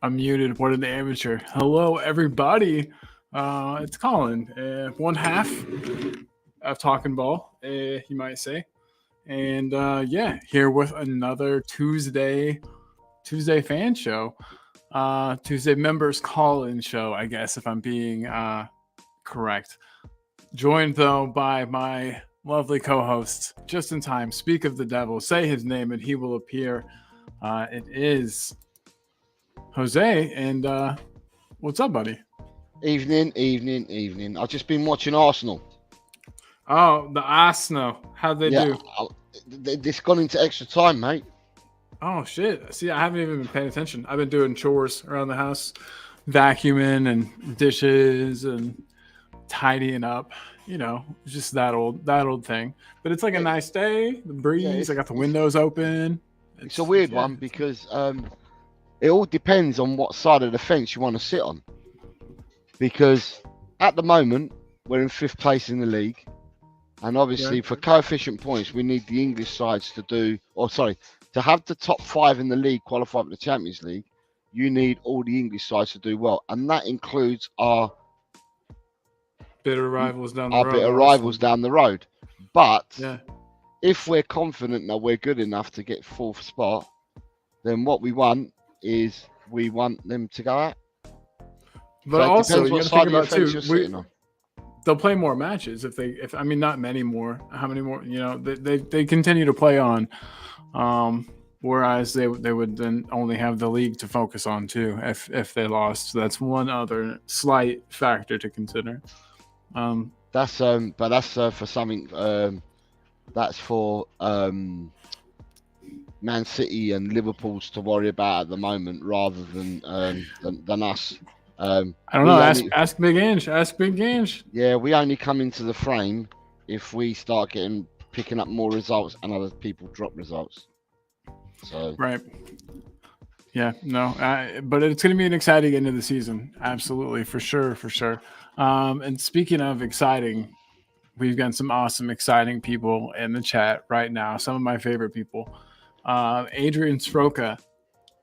I'm muted. What an amateur. Hello, everybody. It's Colin. One half of Talking Ball, you might say. And yeah, here with another Tuesday fan show. Tuesday members call-in show, I guess, if I'm being correct. Joined, though, by my lovely co-host, just in time. Speak of the devil. Say his name and he will appear. It is Jose, and what's up, buddy? Evening. I've just been watching Arsenal. Oh, the Arsenal. How'd they do? This gone into extra time, mate. Oh, shit. See, I haven't even been paying attention. I've been doing chores around the house, vacuuming and dishes and tidying up. You know, just that old thing. But it's like a nice day. The breeze. I got the windows open. It's a weird one because it all depends on what side of the fence you want to sit on. Because at the moment, we're in 5th place in the league. And obviously, for coefficient points, we need the English sides to have the top 5 in the league qualify for the Champions League. You need all the English sides to do well. And that includes our bitter rivals down the road. But if we're confident that we're good enough to get 4th spot, then what we want is we want them to go out. But so also, you got to think about too. They'll play more matches if not many more. How many more? You know, they continue to play on. Whereas they would then only have the league to focus on too if they lost. So that's one other slight factor to consider. That's for something. That's for Man City and Liverpool's to worry about at the moment, rather than us. I don't know. Ask Big Ange. Ask Big Ange. Yeah, we only come into the frame if we start picking up more results and other people drop results. So right. Yeah. No. But it's going to be an exciting end of the season. Absolutely, for sure. And speaking of exciting, we've got some awesome, exciting people in the chat right now. Some of my favorite people. Adrian Stroka,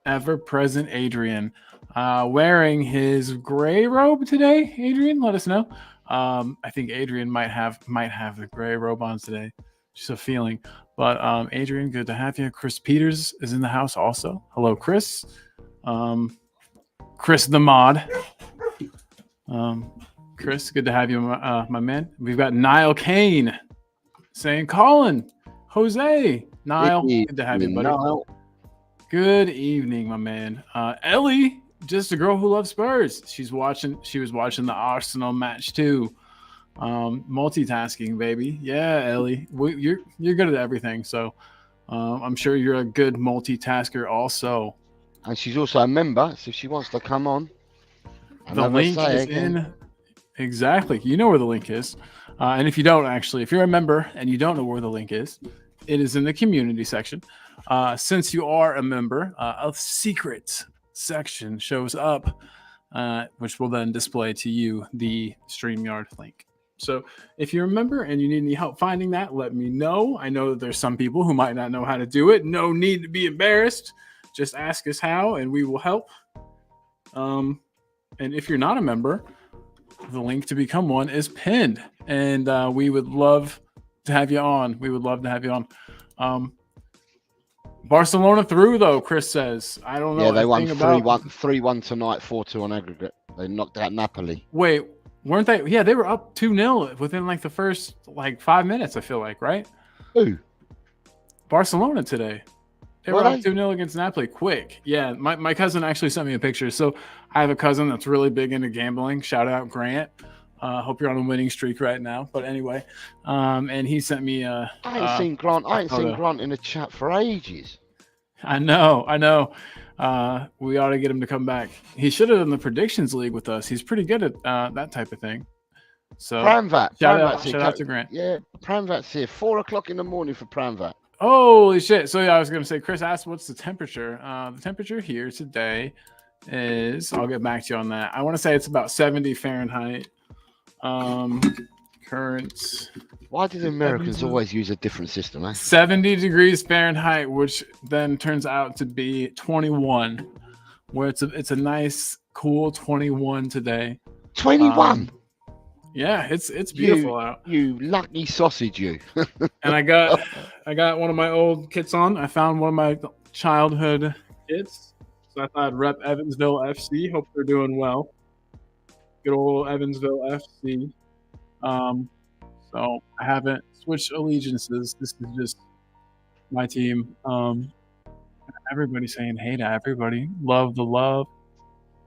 ever-present Adrian, wearing his gray robe today. Adrian, let us know. I think Adrian might have the gray robe on today. Just a feeling. But Adrian, good to have you. Chris Peters is in the house also. Hello, Chris. Chris the mod. Chris, good to have you, my man. We've got Niall Kane saying, Colin, Jose, Niall, good to have you, buddy. Niall. Good evening, my man. Ellie, just a girl who loves Spurs. She was watching the Arsenal match too. Multitasking, baby. Yeah, Ellie, you're good at everything. So I'm sure you're a good multitasker also. And she's also a member, so if she wants to come on. The link is in. Exactly. You know where the link is. And if you don't, actually, if you're a member and you don't know where the link is, it is in the community section. Since you are a member, a secret section shows up, which will then display to you the StreamYard link. So if you're a member and you need any help finding that, let me know. I know that there's some people who might not know how to do it. No need to be embarrassed. Just ask us how, and we will help. And if you're not a member, the link to become one is pinned, and we would love to have you on. Barcelona through, though, Chris says. I don't know. Yeah, they won 3-1 tonight, 4-2 on aggregate. They knocked out Napoli. Wait, weren't they? Yeah, they were up 2-0 within the first 5 minutes, I feel like, right? Who? Barcelona today. They were up 2-0 against Napoli quick. Yeah, my cousin actually sent me a picture. So I have a cousin that's really big into gambling. Shout out Grant. Hope you're on a winning streak right now. But anyway, and he sent me I ain't seen Grant in the chat for ages. I know. We ought to get him to come back. He should have done the predictions league with us. He's pretty good at that type of thing. So Pramvat. Shout out to Grant. Yeah, Pramvat's here. 4:00 in the morning for Pramvat. Holy shit. So yeah, I was going to say, Chris asked, what's the temperature? The temperature here today is, I'll get back to you on that. I want to say it's about 70 Fahrenheit. Current. Why do the Americans always use a different system? 70 degrees Fahrenheit, which then turns out to be 21 where it's a nice, cool 21 today. 21. Yeah, it's beautiful out. You lucky sausage, you. And I got one of my old kits on. I found one of my childhood kits, so I thought I'd rep Evansville FC. Hope they're doing well. Good old Evansville FC. So I haven't switched allegiances. This is just my team. Everybody's saying hey to everybody. Love the love.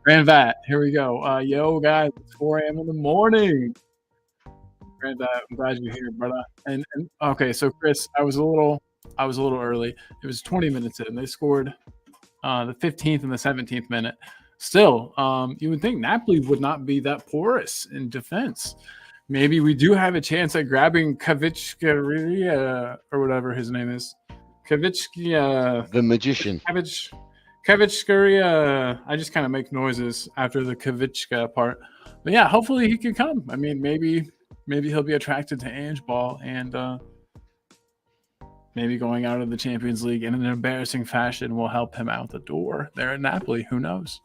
Grand Vat, here we go. Yo, guys, it's 4 a.m. in the morning. Grand Vat, I'm glad you're here, brother. And okay, so Chris, I was a little early. It was 20 minutes in. They scored the 15th and the 17th minute. Still, you would think Napoli would not be that porous in defense. Maybe we do have a chance at grabbing Kvaratskhelia or whatever his name is. Kvaratskhelia. The magician. Kvaratskhelia. I just kind of make noises after the Kvitschka part. But yeah, hopefully he could come. I mean, maybe he'll be attracted to Ange Ball and maybe going out of the Champions League in an embarrassing fashion will help him out the door there at Napoli. Who knows?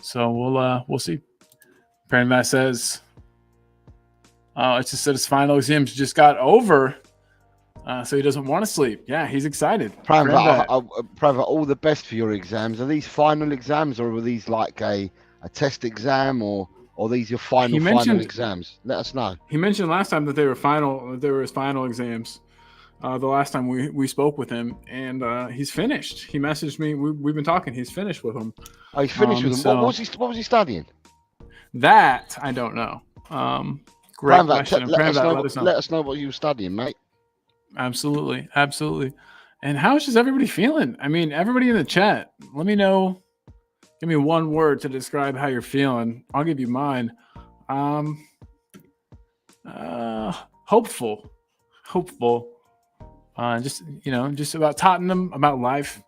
So we'll see. Pranvat says, it's just that his final exams just got over. So he doesn't want to sleep. Yeah, he's excited. Pranvat, all the best for your exams. Are these final exams, or were these like a test exam, or these your final exams? Let us know. He mentioned last time that they were his final exams. The last time we spoke with him, and he's finished. He messaged me. We've been talking. He's finished with them. Oh, he's finished with them. So what was he studying? That I don't know. Great question. Let us know what you were studying, mate. Absolutely. And how is just everybody feeling? I mean, everybody in the chat, let me know. Give me one word to describe how you're feeling. I'll give you mine. Hopeful. Just about Tottenham, about life.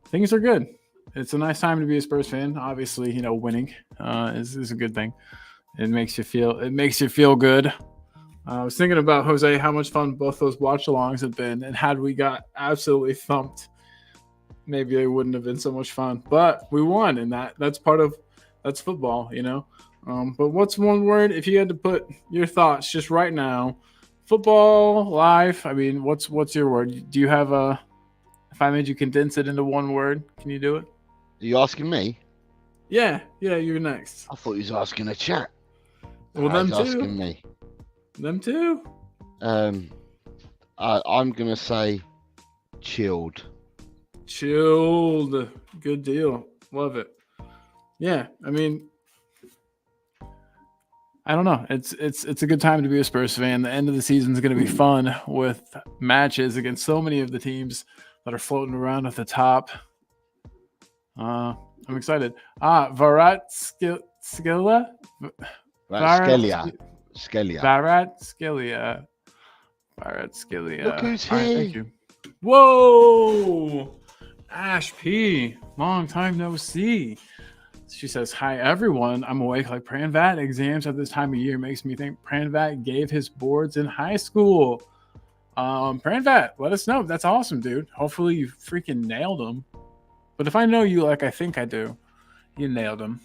Things are good. It's a nice time to be a Spurs fan. Obviously, winning is a good thing. It makes you feel good. I was thinking about, Jose, how much fun both those watch-alongs have been, and had we got absolutely thumped, maybe they wouldn't have been so much fun. But we won, and that's football, But what's one word, if you had to put your thoughts just right now, football, life, I mean, what's your word? Do you have if I made you condense it into one word, can you do it? Are you asking me? Yeah, you're next. I thought he was asking a chat. Well, them too. Asking me. Them too. I'm gonna say chilled. Chilled. Good deal. Love it. Yeah, I mean, I don't know. It's a good time to be a Spurs fan. The end of the season is going to be fun with matches against so many of the teams that are floating around at the top. I'm excited. Kvaratskhelia. Look who's here. Right, thank you. Whoa! Ash P. Long time no see. She says, hi, everyone. I'm awake like Pranvat. Exams at this time of year makes me think Pranvat gave his boards in high school. Pranvat, let us know. That's awesome, dude. Hopefully you freaking nailed them. But if I know you like I think I do, you nailed them.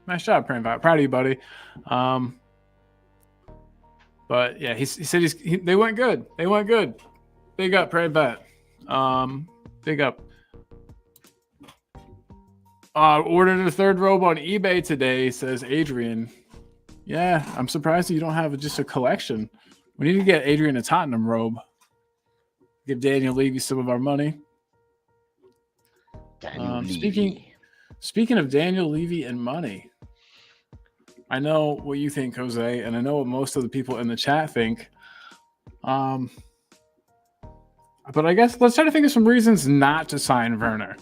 Nice job, Pranvat. Proud of you, buddy. But yeah, he said they went good. They went good. Big up, Pranvat. Big up. Ordered a third robe on eBay today, says Adrian. Yeah, I'm surprised that you don't have just a collection. We need to get Adrian a Tottenham robe. Give Daniel Levy some of our money. Speaking of Daniel Levy and money, I know what you think, Jose, and I know what most of the people in the chat think. But I guess let's try to think of some reasons not to sign Werner.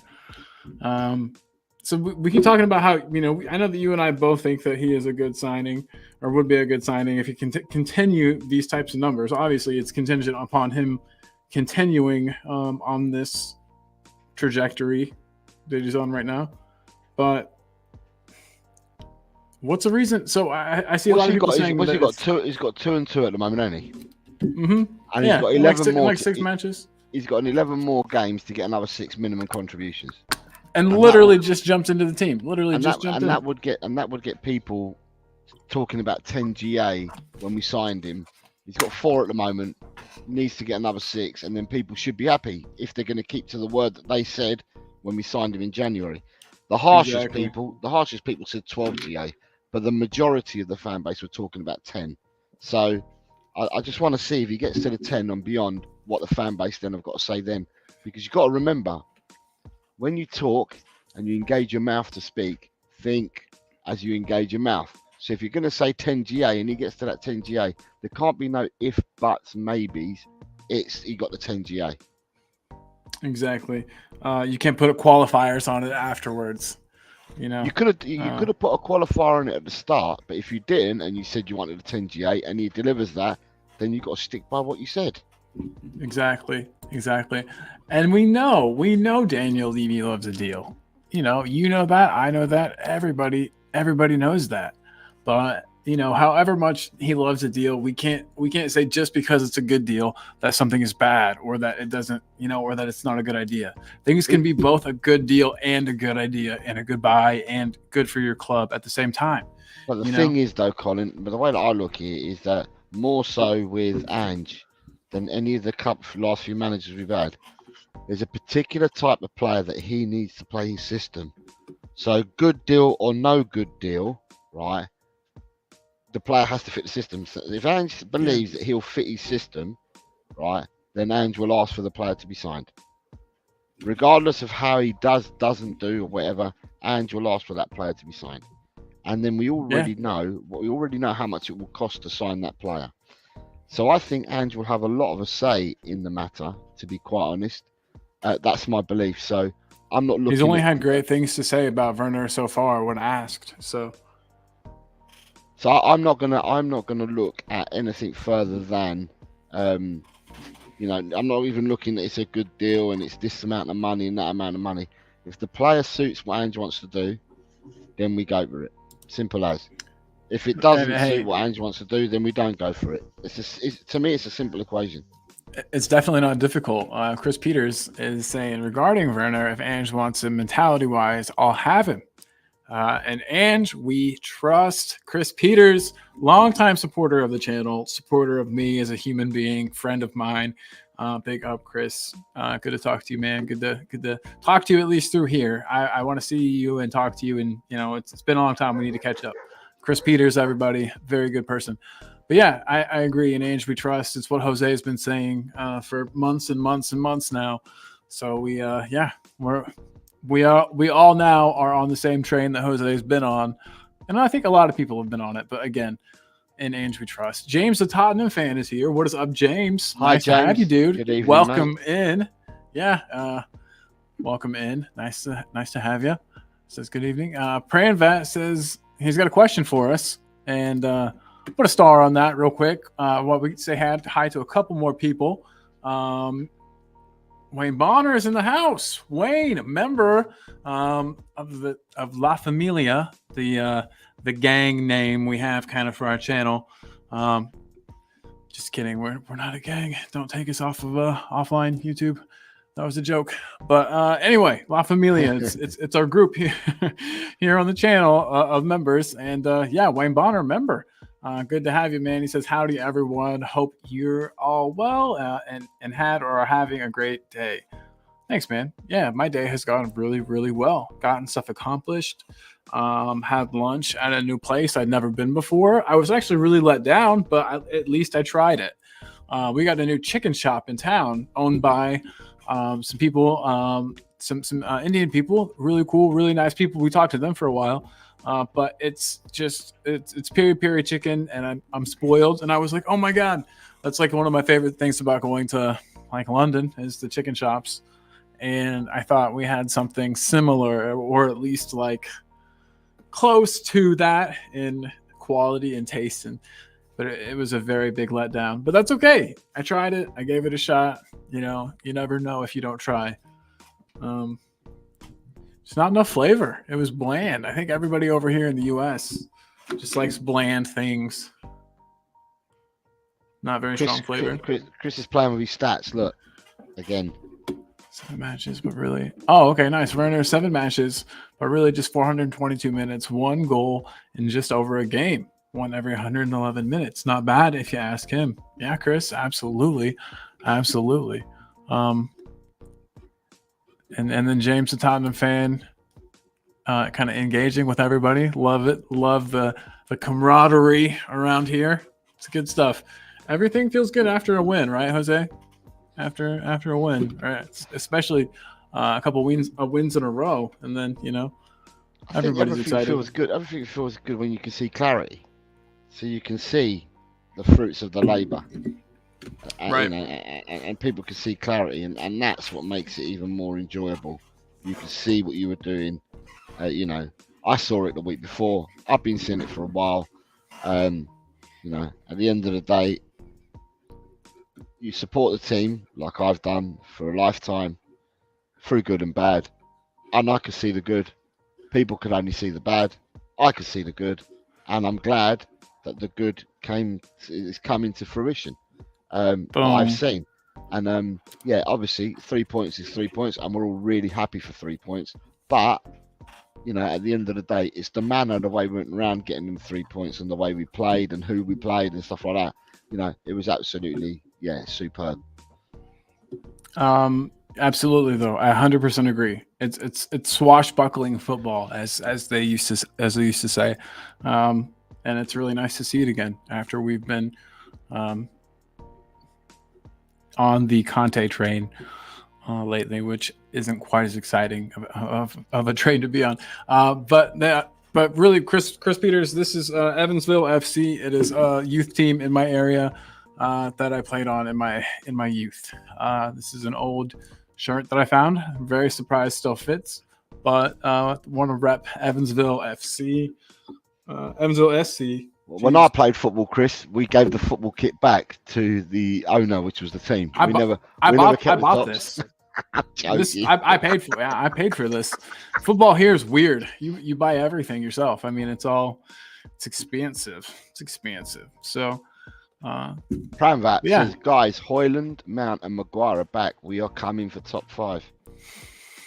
So we keep talking about how, I know that you and I both think that he is a good signing, or would be a good signing if he can continue these types of numbers. Obviously, it's contingent upon him continuing on this trajectory that he's on right now. But what's the reason? So I see a lot of people saying he's got 2 and 2 at the moment, hasn't he? Mm-hmm. And he's got 11 more. Like 6 matches. He's got 11 more games to get another 6 minimum contributions. and literally just jumped into the team. Literally and just that, jumped and in. that would get people talking about 10 GA when we signed him. He's got 4 at the moment, needs to get another 6, and then people should be happy if they're going to keep to the word that they said when we signed him in January. The harshest people said 12 GA, but the majority of the fan base were talking about 10. So I just want to see if he gets to the 10 and beyond, what the fan base then have got to say then, because you've got to remember, when you talk and you engage your mouth to speak, think as you engage your mouth. So if you're going to say 10 GA and he gets to that 10 GA, there can't be no if, buts, maybes. It's he got the 10 GA. Exactly. You can't put qualifiers on it afterwards. You know, you could have put a qualifier on it at the start, but if you didn't and you said you wanted a 10 GA and he delivers that, then you got to stick by what you said. Exactly. And we know Daniel Levy loves a deal. You know that, I know that, everybody knows that. But however much he loves a deal, we can't say just because it's a good deal that something is bad, or that it doesn't, or that it's not a good idea. Things can be both a good deal and a good idea, and a good buy and good for your club at the same time. But the thing is, though, Colin, but the way that I look at it is that more so with Ange than any of the last few managers we've had, there's a particular type of player that he needs to play his system. So good deal or no good deal, right? The player has to fit the system. So if Ange believes that he'll fit his system, right, then Ange will ask for the player to be signed. Regardless of how he doesn't do, or whatever, Ange will ask for that player to be signed. And then we already know how much it will cost to sign that player. So I think Ange will have a lot of a say in the matter, to be quite honest. That's my belief. So I'm not looking. He's only had great things to say about Werner so far when asked. So I'm not gonna look at anything further than, I'm not even looking at it's a good deal and it's this amount of money and that amount of money. If the player suits what Ange wants to do, then we go for it. Simple as. If it doesn't suit what Ange wants to do, then we don't go for it. To me, it's a simple equation. It's definitely not difficult. Chris Peters is saying regarding Werner, if Ange wants him mentality-wise, I'll have him. And Ange, we trust. Chris Peters, longtime supporter of the channel, supporter of me as a human being, friend of mine. Big up, Chris. Good to talk to you, man. Good to talk to you, at least through here. I want to see you and talk to you, and it's been a long time. We need to catch up. Chris Peters, everybody, very good person. But yeah, I agree. In Ange, we trust. It's what Jose has been saying for months and months and months now. So we all now are on the same train that Jose has been on, and I think a lot of people have been on it. But again, in Ange we trust. James, the Tottenham fan, is here. What is up, James? Hi, nice James. to have you, dude. Good evening, welcome mate. in. Yeah, welcome in. Nice to have you. Says good evening. Pranvat says he's got a question for us, and put a star on that real quick. What we could say hi to a couple more people. Wayne Bonner is in the house. Wayne, a member of La Familia, the gang name we have kind of for our channel. Just kidding. We're not a gang. Don't take us off of offline YouTube. That was a joke. But anyway, La Familia. It's our group here on the channel of members. And Wayne Bonner, member. Good to have you, man. He says, howdy, everyone. Hope you're all well and had or are having a great day. Thanks, man. Yeah, my day has gone really, really well. Gotten stuff accomplished. Had lunch at a new place I'd never been before. I was actually really let down, but at least I tried it. We got a new chicken shop in town owned by some people, some Indian people. Really cool, really nice people. We talked to them for a while. But it's peri peri chicken, and I'm spoiled. And I was like, oh my god, that's like one of my favorite things about going to like London is the chicken shops. And I thought we had something similar, or at least like close to that in quality and taste. But it was a very big letdown. But that's okay. I tried it. I gave it a shot. You never know if you don't try. It's not enough flavor. It was bland. I think everybody over here in the U.S. just likes bland things. Not very strong flavor. Chris is playing with his stats. Look, again, 7 matches, but really. Oh, okay, nice. Werner, 7 matches, but really just 422 minutes, 1 goal in just over a game, 1 every 111 minutes. Not bad if you ask him. Yeah, Chris, absolutely, absolutely. And then James, the Tottenham fan, kind of engaging with everybody. Love it. Love the camaraderie around here. It's good stuff. Everything feels good after a win, right, Jose? After a win, right? Especially a couple wins in a row, and then everybody's excited. Feels good. Everything feels good when you can see clarity, so you can see the fruits of the labour, right? And people can see clarity, and that's what makes it even more enjoyable. You can see what you were doing. I saw it the week before. I've been seeing it for a while. At the end of the day, you support the team like I've done for a lifetime, through good and bad. And I could see the good. People could only see the bad. I could see the good. And I'm glad that the good is coming to fruition. I've seen. And obviously 3 points is 3 points, and we're all really happy for 3 points. But at the end of the day, it's the manner, the way we went around getting them 3 points, and the way we played and who we played and stuff like that. It was absolutely superb. Absolutely, though, I 100% agree. It's swashbuckling football, as they used to say, and it's really nice to see it again after we've been on the Conte train lately, which isn't quite as exciting of a train to be on. But really, Chris Peters, this is Evansville FC. It is a youth team in my area that I played on in my youth. This is an old shirt that I found. I'm very surprised still fits, but want to rep Evansville FC. Evansville SC. When I played football, Chris, we gave the football kit back to the owner, which was the team. I bought this. I paid for. Yeah, I paid for this. Football here is weird. You buy everything yourself. I mean, it's expensive. It's expensive. So, Pramvat says, guys, Hoyland, Mount, and Maguire are back. We are coming for top 5.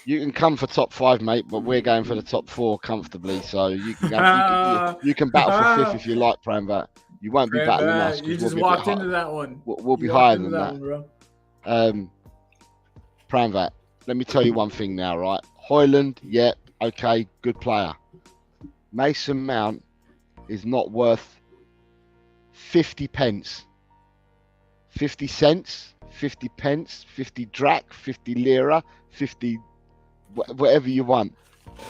You can come for top 5, mate, but we're going for the top 4 comfortably. So you can battle for 5th if you like, Pramvat. You won't be battling us. You just walked into that one. We'll be higher than that, bro. Pramvat, let me tell you one thing now, right? Hoyland, okay, good player. Mason Mount is not worth 50 pence. 50 cents, 50 pence, 50 drac, 50 lira, 50 whatever you want.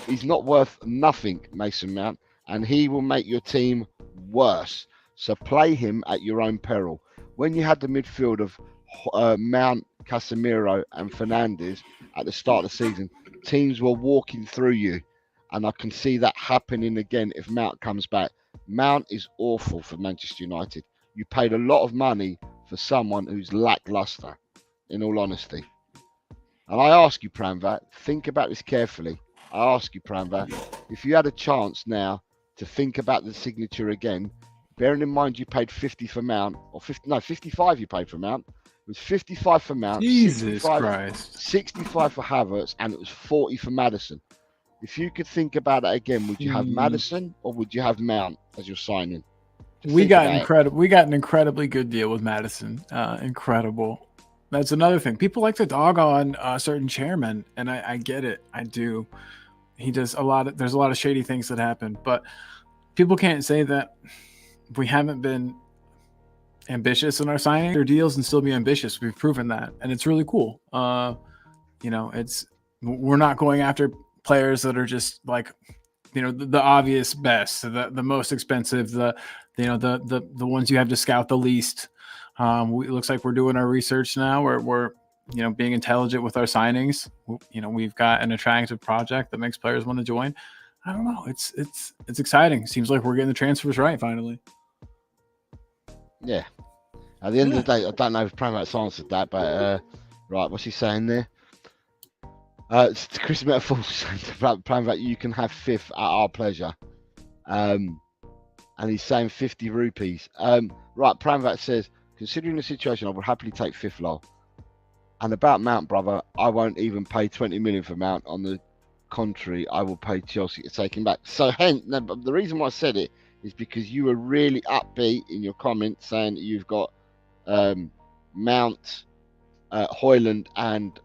He's not worth nothing, Mason Mount, and he will make your team worse. So play him at your own peril. When you had the midfield of Mount, Casemiro and Fernandes at the start of the season, teams were walking through you, and I can see that happening again if Mount comes back. Mount is awful for Manchester United. You paid a lot of money for someone who's lackluster, in all honesty. And I ask you, Pramvat, think about this carefully. I ask you, Pramvat, if you had a chance now to think about the signature again, bearing in mind you paid 50 for Mount, or 55 you paid for Mount. It was 55 for Mount, Jesus Christ, 65 for Havertz, and it was 40 for Maddison. If you could think about it again, would you have Maddison or would you have Mount as your signing? We got an incredibly good deal with Maddison. Incredible. That's another thing. People like to dog on certain chairmen, and I get it. I do. He does there's a lot of shady things that happen, but people can't say that we haven't been ambitious in our signing their deals and still be ambitious. We've proven that, and it's really cool. We're not going after players that are just like, the obvious best, the most expensive, the ones you have to scout the least. It looks like we're doing our research now. We're being intelligent with our signings. We've got an attractive project that makes players want to join. I don't know. It's exciting. Seems like we're getting the transfers right finally. Yeah. At the end of the day, I don't know if Pramvat's answered that, but right, what's he saying there? Chris Metaphor saying to Pramvat, you can have 5th at our pleasure. And he's saying 50 rupees. Right, Pramvat says, considering the situation, I would happily take 5th, lol. And about Mount, brother, I won't even pay 20 million for Mount. On the contrary, I will pay Chelsea to take him back. So hence, the reason why I said it is because you were really upbeat in your comment saying that you've got Mount, Hoyland, and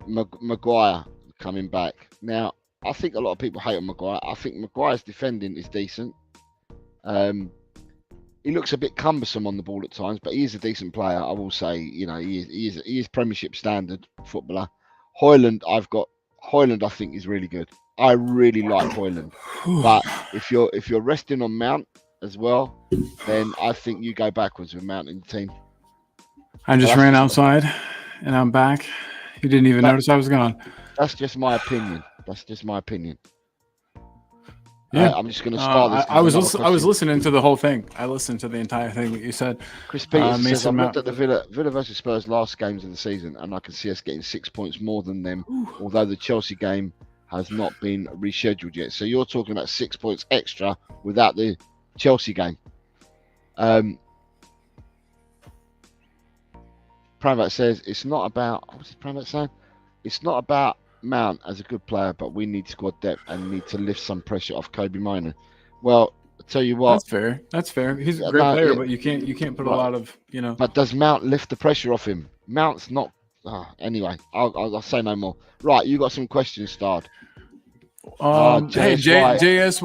Maguire coming back. Now, I think a lot of people hate on Maguire. I think Maguire's defending is decent. He looks a bit cumbersome on the ball at times, but he is a decent player. I will say, he is Premiership standard footballer. Hoyland, I think is really good. I really like Hoyland, but if you're resting on Mount as well, then I think you go backwards with Mount in the team. I just ran outside, and I'm back. You didn't even notice I was gone. That's just my opinion. Yeah, I'm just going to start this. I was listening to the whole thing. I listened to the entire thing that you said. Chris Peters says, I've looked at the Villa versus Spurs last games of the season, and I can see us getting 6 points more than them, although the Chelsea game has not been rescheduled yet. So you're talking about 6 points extra without the Chelsea game. Pravat says, it's not about, what's Pravat saying? It's not about Mount as a good player, but we need squad depth and need to lift some pressure off Kobe Mino. Well, I'll tell you what. That's fair. He's a great player, but you can't put a lot of, But does Mount lift the pressure off him? Mount's not. Anyway, I'll say no more. Right, you got some questions, Starred. Hey, JSY.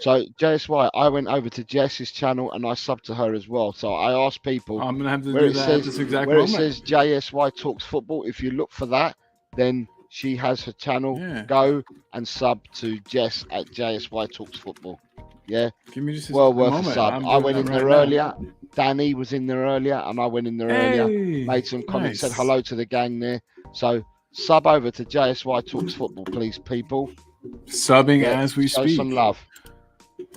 So JSY, I went over to Jess's channel and I subbed to her as well. So I asked people. I'm gonna have to do that at this exact moment. Where it says JSY Talks Football, if you look for that, then she has her channel. Yeah. Go and sub to Jess at JSY Talks Football. Yeah. Give me just well worth a sub. I went in there earlier. Danny was in there earlier, and I went in there earlier. Made some comments, said hello to the gang there. So sub over to JSY Talks Football, please, people. Subbing as we speak. Show some love.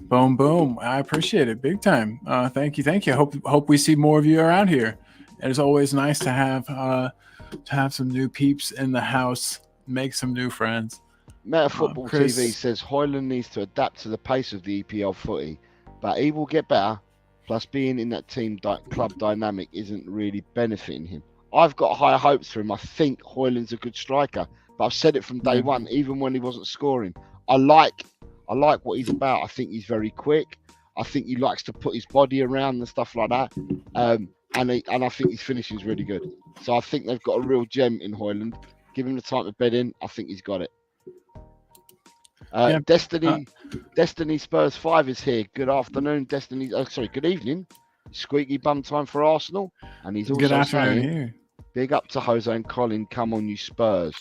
Boom, boom. I appreciate it big time. Thank you. Hope we see more of you around here. It's always nice to have some new peeps in the house, make some new friends. Meta Football TV says Hoyland needs to adapt to the pace of the EPL footy, but he will get better. Plus, being in that team club dynamic isn't really benefiting him. I've got higher hopes for him. I think Hoyland's a good striker, but I've said it from day one, even when he wasn't scoring. I like what he's about. I think he's very quick. I think he likes to put his body around and stuff like that. And I think his finishing is really good. So I think they've got a real gem in Hoyland. Give him the time to bed in. I think he's got it. Destiny Spurs 5 is here. Good afternoon, Destiny. Good evening. Squeaky bum time for Arsenal. And he's also saying, here. Big up to Jose and Colin. Come on, you Spurs.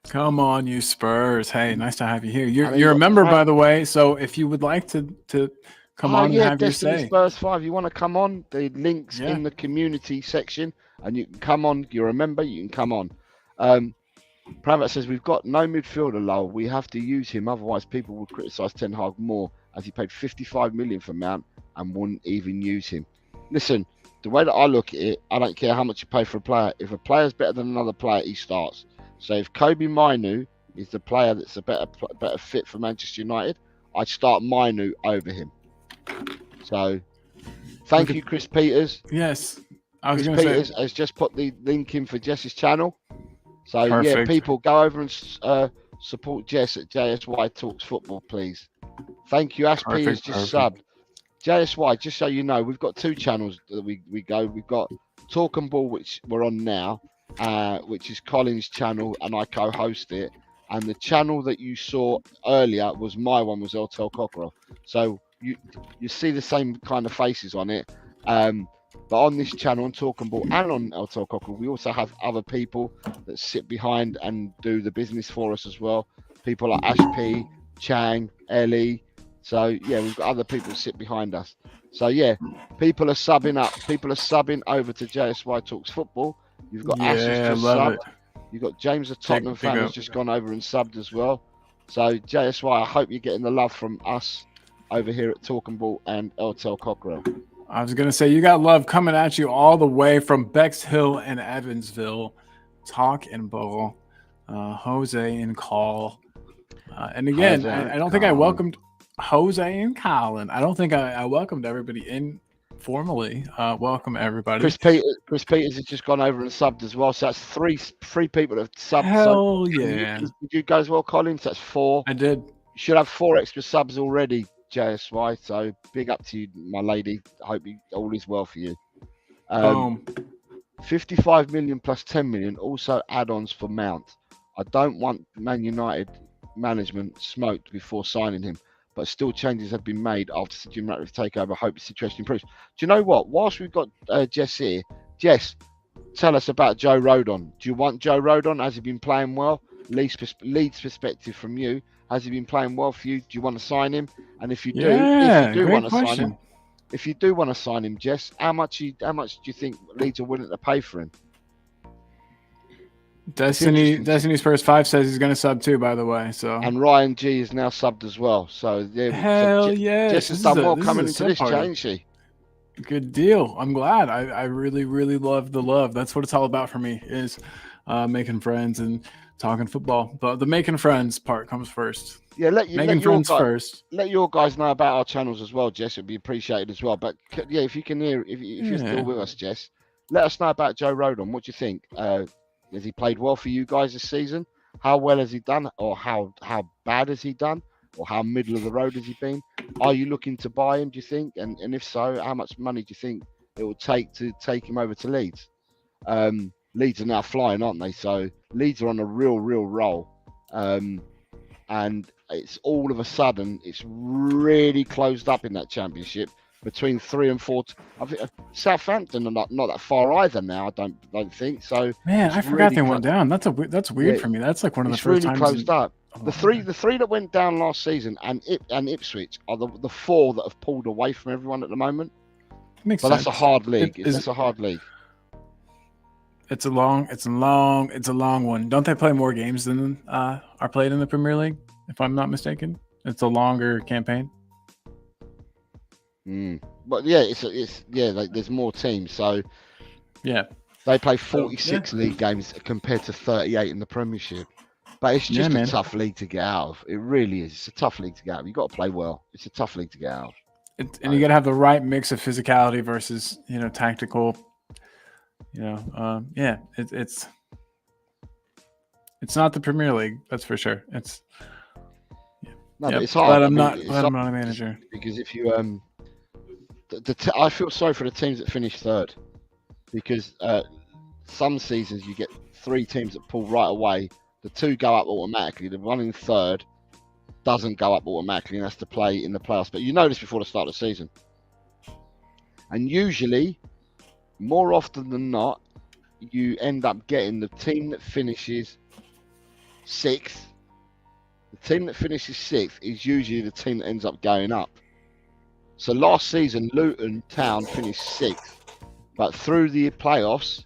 Come on, you Spurs. Hey, nice to have you here. You're a member, by the way. So if you would like to come on and have Destiny your say. Spurs 5, you want to come on? The link's in the community section. And you can come on. You're a member. You can come on. Pravat says, we've got no midfielder, Lowell. We have to use him. Otherwise, people will criticise Ten Hag more, as he paid 55 million for Mount and wouldn't even use him. Listen, the way that I look at it, I don't care how much you pay for a player. If a player's better than another player, he starts. So if Kobe Minu is the player that's a better fit for Manchester United, I'd start Minu over him. So, thank you, Chris Peters. Yes. Chris Peters has just put the link in for Jess's channel. So, perfect. People, go over and support Jess at JSY Talks Football, please. Thank you. Ash Peters just subbed. JSY, just so you know, we've got two channels that we go. We've got Talk and Ball, which we're on now, which is Colin's channel, and I co-host it. And the channel that you saw earlier was my one, was Eltel Cockerell. So you see the same kind of faces on it. But on this channel, on Talk and Ball and on Eltel Cockerell, we also have other people that sit behind and do the business for us as well. People like Ash P, Chang, Ellie. So, we've got other people that sit behind us. So, people are subbing up. People are subbing over to JSY Talks Football. You've got Ash has just subbed. You've got James, the Tottenham fan, has just gone over and subbed as well. So, JSY, I hope you're getting the love from us over here at Talk and Ball and Eltel Cockerell. I was going to say, you got love coming at you all the way from Bexhill and Evansville. Talk and Ball, Jose and Call. And again, I don't think I welcomed Jose and Colin. I don't think I welcomed everybody in formally welcome everybody. Chris Peters has just gone over and subbed as well. So that's three people that have subbed. Hell so yeah. Did you go as well, Colin? So that's 4. I did. You should have 4 extra subs already, JSY. So big up to you, my lady. I hope all is well for you. 55 million plus 10 million, also add-ons for Mount. I don't want Man United management smoked before signing him, but still changes have been made after the Jim Ratcliffe takeover. Hope the situation improves. Do you know what? Whilst we've got Jess here, Jess, tell us about Joe Rodon. Do you want Joe Rodon? Has he been playing well? Leeds perspective from you. Has he been playing well for you? Do you want to sign him? And if you do, want to sign him, if you do want to sign him, Jess, how much do you think Leeds are willing to pay for him? Destiny's First 5 says he's going to sub too, by the way. So and Ryan G is now subbed as well. So hell yeah, Jess has done well coming into this chat, ain't she? Good deal. I'm glad. I really, really love the love. That's what it's all about for me, is making friends and talking football. But the making friends part comes first. Yeah, making friends first. Let your guys know about our channels as well, Jess. It'd be appreciated as well. But yeah, if you can hear, if you're still with us, Jess, let us know about Joe Rodon. What do you think? Has he played well for you guys this season? How well has he done? Or how bad has he done? Or how middle of the road has he been? Are you looking to buy him, do you think? And if so, how much money do you think it will take to take him over to Leeds? Leeds are now flying, aren't they? So Leeds are on a real roll. And it's all of a sudden, it's really closed up in that championship between 3 and 4. I think Southampton are not that far either now. I don't think so. Man, I forgot they went down. That's weird for me. That's like one of the first times. It's really closed up. The three that went down last season and Ipswich are the 4 that have pulled away from everyone at the moment. Makes sense. That's a hard league. It's a hard league. It's a long one. Don't they play more games than are played in the Premier League? If I'm not mistaken, it's a longer campaign. But yeah, like there's more teams, so yeah, they play 46 league games compared to 38 in the Premiership. But it's just a tough league to get out of. It really is. It's a tough league to get out of. You've got to play well. It's a tough league to get out of. And you got to have the right mix of physicality versus tactical. It's not the Premier League, that's for sure. It's but it's hard. But I'm not a manager, because if you I feel sorry for the teams that finish third, because some seasons you get 3 teams that pull right away. The 2 go up automatically. The one in third doesn't go up automatically and has to play in the playoffs. But you know this before the start of the season. And usually, more often than not, you end up getting the team that finishes 6th. The team that finishes 6th is usually the team that ends up going up. So last season, Luton Town finished 6th, but through the playoffs,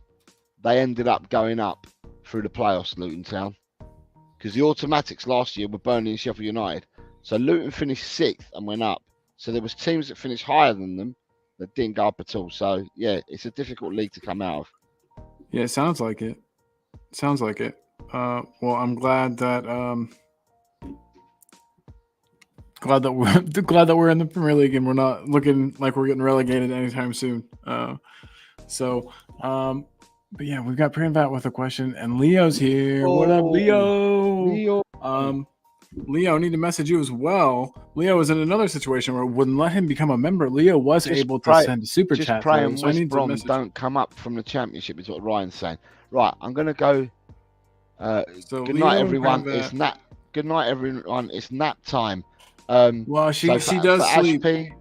they ended up going up through the playoffs, Luton Town, because the automatics last year were Burnley and Sheffield United. So Luton finished 6th and went up. So there was teams that finished higher than them that didn't go up at all. So yeah, it's a difficult league to come out of. Yeah, it sounds like it. Well, I'm glad that we're in the Premier League and we're not looking like we're getting relegated anytime soon. But yeah, we've got Priyanvat with a question, and Leo's here. What up, Leo? Leo, I need to message you as well. Leo was in another situation where it wouldn't let him become a member. Leo was able to send a super chat. Just pray and West Brom don't come up from the championship is what Ryan's saying. Right, I'm going to go. Good night, everyone. It's nap. Good night, everyone. It's nap time. Well, she does sleep. Ash P,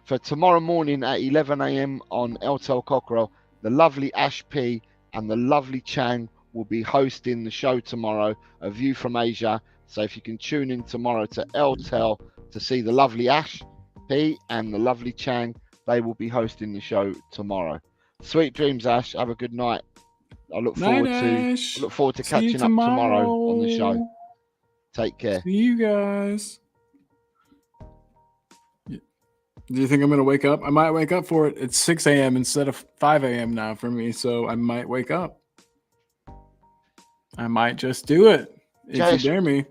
for tomorrow morning at 11 a.m. on LTEL Cockerel, the lovely Ash P and the lovely Chang will be hosting the show tomorrow, A View from Asia. So if you can tune in tomorrow to LTEL to see the lovely Ash P and the lovely Chang, they will be hosting the show tomorrow. Sweet dreams, Ash. Have a good night. I look forward to catching up tomorrow on the show. Take care. See you guys. Do you think I'm going to wake up? I might wake up for it. It's 6 a.m. instead of 5 a.m. now for me, so I might wake up. I might just do it if you dare me.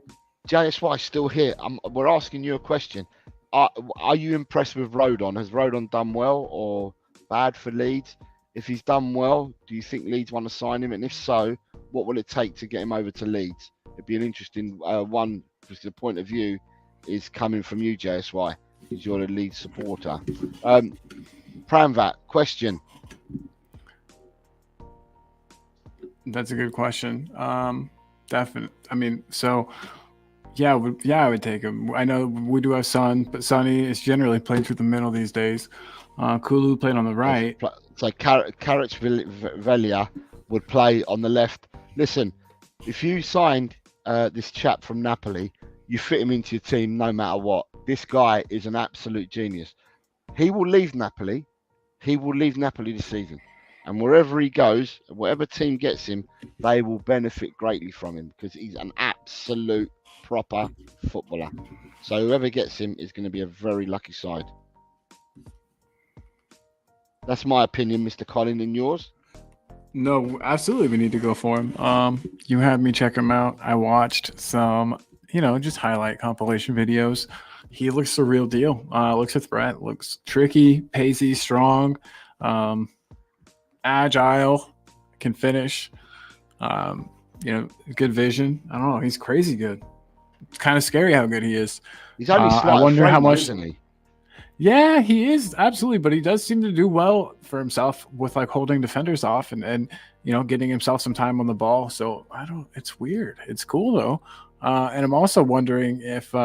JSY still here. We're asking you a question. Are you impressed with Rodon? Has Rodon done well, or bad for Leeds? If he's done well, do you think Leeds want to sign him? And if so, what will it take to get him over to Leeds? It'd be an interesting one, because the point of view is coming from you, JSY, because you're a Leeds supporter. Pramvat, question. That's a good question. Definitely. I mean, so yeah, I would take him. I know we do have Son, but Sonny is generally playing through the middle these days. Kulu played on the right. So Kvaratskhelia would play on the left. Listen, if you signed this chap from Napoli, you fit him into your team no matter what. This guy is an absolute genius. He will leave Napoli. He will leave Napoli this season. And wherever he goes, whatever team gets him, they will benefit greatly from him, because he's an absolute proper footballer. So whoever gets him is going to be a very lucky side. That's my opinion, Mr. Colin, and yours? No, absolutely, we need to go for him. You had me check him out. I watched some, just highlight compilation videos. He looks the real deal. Looks a threat. Looks tricky, pacey, strong, agile, can finish. Good vision. I don't know. He's crazy good. It's kind of scary how good he is. He's only I wonder how much. Isn't he? Yeah, he is, absolutely, but he does seem to do well for himself with like holding defenders off and getting himself some time on the ball. So it's weird. It's cool though. And I'm also wondering if he,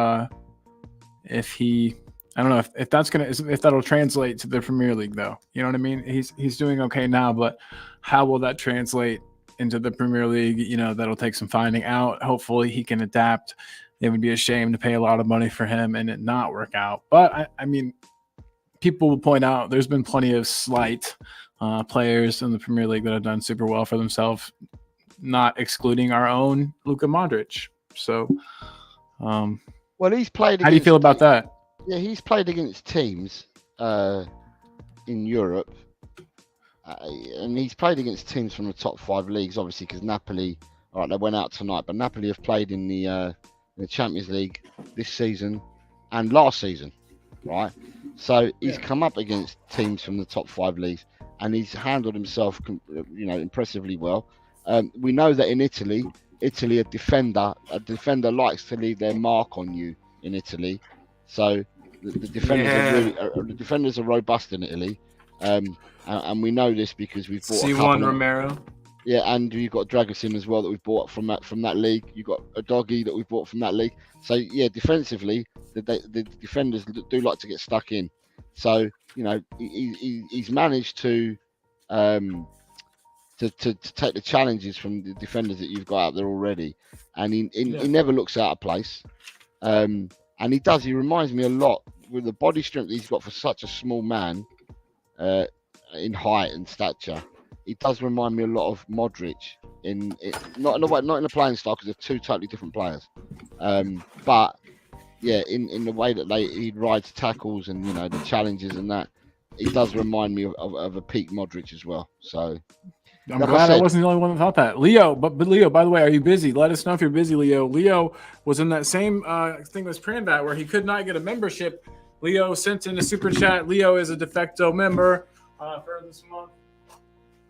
I don't know if that'll translate to the Premier League though. You know what I mean? He's doing okay now, but how will that translate into the Premier League? That'll take some finding out. Hopefully he can adapt. It would be a shame to pay a lot of money for him and it not work out. But I mean, people will point out there's been plenty of slight players in the Premier League that have done super well for themselves, not excluding our own Luka Modric. So, well, he's played. How do you feel about that? Yeah, he's played against teams in Europe, and he's played against teams from the top 5 leagues, obviously, because Napoli. All right, they went out tonight, but Napoli have played in the Champions League this season and last season, right? So he's come up against teams from the top 5 leagues, and he's handled himself, impressively well. We know that in Italy, a defender likes to leave their mark on you in Italy. So the defenders are robust in Italy, and we know this because we've bought C1 Romero. Yeah, and you've got Dragusin as well that we've bought from that league. You've got a doggy that we've bought from that league. So yeah, defensively, the defenders do like to get stuck in. So he's managed to take the challenges from the defenders that you've got out there already, and he never looks out of place. And he does. He reminds me a lot with the body strength he's got for such a small man, in height and stature. He does remind me a lot of Modric not in the playing style, because they're two totally different players. But yeah, in the way that he rides tackles and the challenges and that, he does remind me of a peak Modric as well. So I'm glad I wasn't the only one that thought that. Leo, but Leo, by the way, are you busy? Let us know if you're busy, Leo. Leo was in that same thing with Pranvat where he could not get a membership. Leo sent in a super chat. Leo is a de facto member for this month.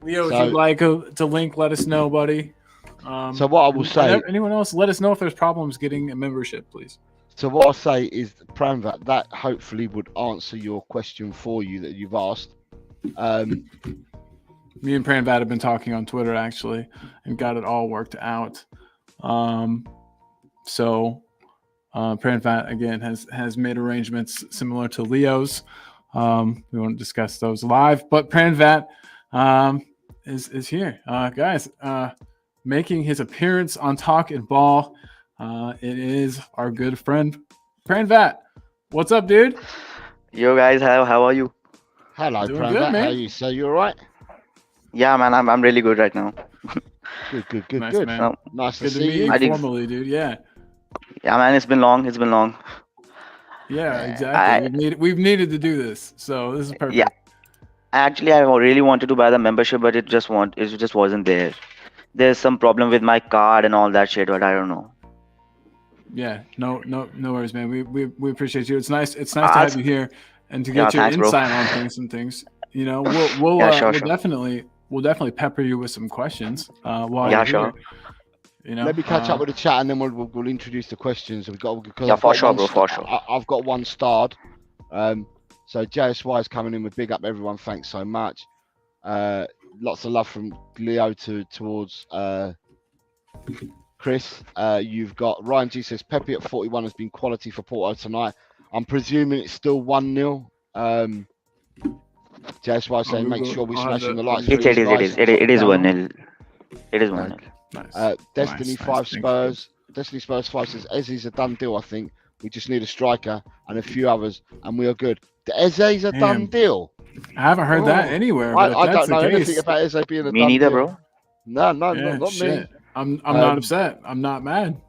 Leo, if you'd like to link, let us know, buddy. So what I will say, anyone else, let us know if there's problems getting a membership, please. So what I'll say is, Pranvat, that hopefully would answer your question for you that you've asked. Me and Pranvat have been talking on Twitter actually, and got it all worked out. So Pranvat again has made arrangements similar to Leo's. We won't discuss those live, but Pranvat is here, guys, making his appearance on Talk and Ball. It is our good friend Pranvat. What's up, dude? Yo guys, how are you? Hello, Pranvat. How are you? So you all right? Yeah, man, I'm really good right now. Good. Nice, man. Nice good to see you. Formally, dude. Yeah, man, it's been long. Yeah, exactly. We've needed to do this, so this is perfect. Yeah. Actually, I really wanted to buy the membership, but it just wasn't there. There's some problem with my card and all that shit, but I don't know. Yeah, no worries, man. We appreciate you. It's nice to have you here and to get your insight on things. You know, we'll Yeah, sure, we'll sure. definitely pepper you with some questions while Yeah, you're sure. here. You know, Let me catch up with the chat and then we'll introduce the questions. We've got because Yeah, I've for got sure, one. bro, for sure. I've got one starred. So JSY is coming in with big up everyone. Thanks so much. Lots of love from Leo towards Chris. You've got Ryan G says Pepe at 41 has been quality for Porto tonight. I'm presuming it's still 1-0. JSY saying make sure we're smashing the lights. It is, it is 1-0. It is Okay. 1-0. nice. Destiny Nice, 5 thanks, Spurs. Destiny Spurs 5 says Eze's a done deal. I think we just need a striker and a few others, and we are good. The Eze's a done Damn. deal. I haven't heard that Oh, anywhere. But if I that's don't know the anything case, about Eze being a Me done neither, deal. bro. No, yeah, not shit. me. I'm not upset. I'm not mad.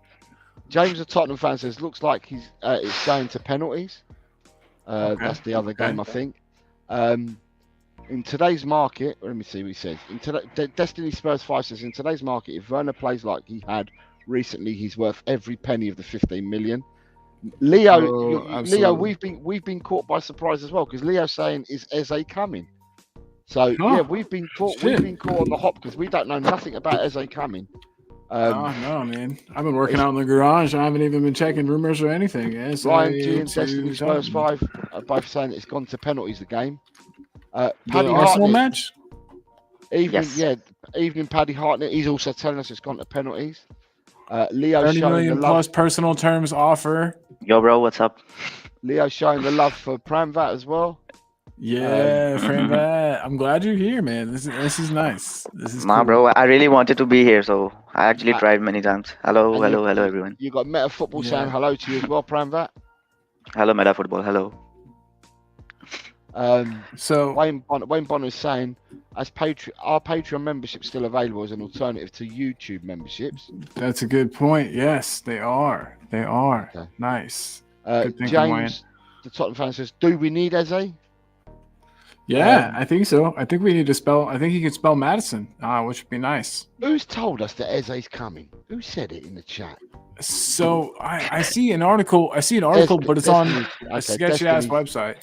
James, a Tottenham fan, says looks like he's it's going to penalties. Okay, That's the other okay. game, I think. In today's market, let me see what he says. Destiny Spurs 5 says in today's market, if Werner plays like he had recently, he's worth every penny of the 15 million. Leo, Leo, absolutely. we've been caught by surprise as well because Leo's saying is Eze coming. So Huh. yeah, we've been caught on the hop because we don't know nothing about Eze coming. No, man. I've been working out in the garage. I haven't even been checking rumors or anything. Yes, Ryan G and Destiny Spurs 5 are both saying it's gone to penalties. The game. The Paddy Arsenal Hartnett, match. Evening Paddy Hartnett. He's also telling us it's gone to penalties. Leo 30 showing million the love. plus personal terms offer. Yo, bro, what's up? Leo showing the love for Pramvat as well. Yeah, Franvat. I'm glad you're here, man. This is nice. This is Nah, cool. bro, I really wanted to be here, so I actually tried many times. Hello, And hello, everyone. You got Meta Football saying Yeah. hello to you as well, Pramvat. Hello, Meta Football. Hello. So Wayne Bonner is saying, are Patreon memberships still available as an alternative to YouTube memberships? that's a good point. Yes, they are. They are. Okay. Nice. Good thinking, Wayne. James, the Tottenham fan says, do we need Eze? Yeah, I think so. I think we need to spell. I think he could spell Madison, which would be nice. Who's told us that Eze's coming? Who said it in the chat? So I see an article. But it's on a sketchy ass website.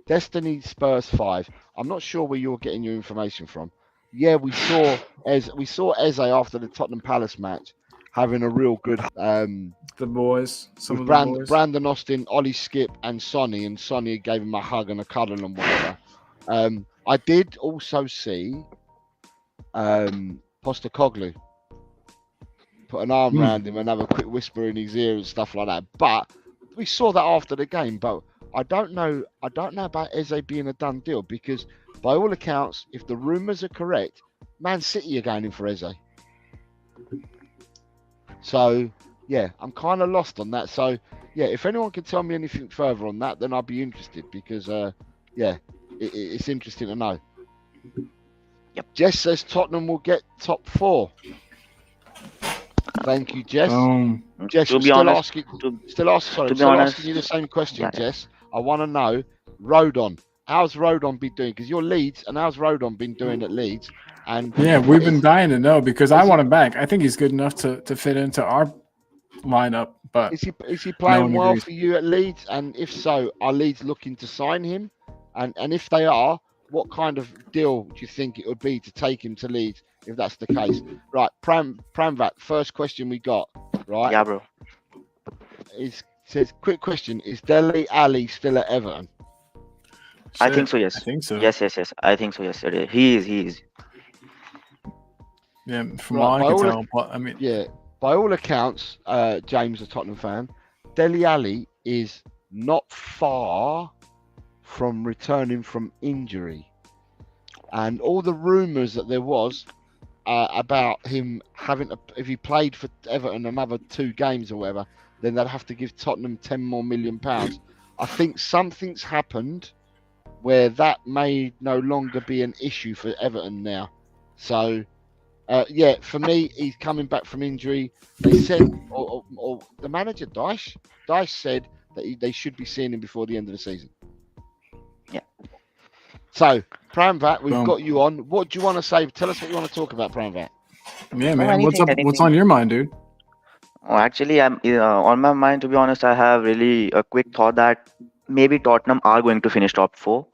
Destiny Spurs 5. I'm not sure where you're getting your information from. Yeah, we saw Eze after the Tottenham Palace match having a real good The boys, some with of the boys. Brandon Austin, Ollie Skip, and Sonny gave him a hug and a cuddle and whatever. I did also see Postecoglou put an arm around him and have a quick whisper in his ear and stuff like that. But we saw that after the game. But I don't know about Eze being a done deal because by all accounts, if the rumours are correct, Man City are going in for Eze. So yeah, I'm kind of lost on that. So yeah, if anyone can tell me anything further on that, then I'd be interested because yeah, it's interesting to know. Yep. Jess says Tottenham will get top 4. Thank you, Jess. Jess, To be still honest, asking you the same question, Jess. I want to know, Rodon. How's Rodon been doing? Because you're Leeds, and how's Rodon been doing at Leeds? And yeah, we've been dying to know because I want him back. I think he's good enough to fit into our lineup. But is he playing well agrees. for you at Leeds? And if so, are Leeds looking to sign him? And if they are, what kind of deal do you think it would be to take him to Leeds if that's the case? Right, Pramvat, first question we got, right? Yeah, bro. Says, quick question, is Dele Alli still at Everton? I think so, yes. I think so. Yes. I think so, yes. He is. Yeah, from all I can tell. I mean, yeah, by all accounts, James, a Tottenham fan, Dele Alli is not far from returning from injury, and all the rumours that there was about him having if he played for Everton another 2 games or whatever, then they'd have to give Tottenham £10 more million. I think something's happened where that may no longer be an issue for Everton now. So yeah, for me, he's coming back from injury. They said, or the manager Dyche said that they should be seeing him before the end of the season. Yeah. So, Pramvat, we've got you on. What do you want to say? Tell us what you want to talk about, Pramvat. Yeah, man. What's up? What's on your mind, dude? Oh, actually, I'm on my mind. To be honest, I have really a quick thought that maybe Tottenham are going to finish top 4.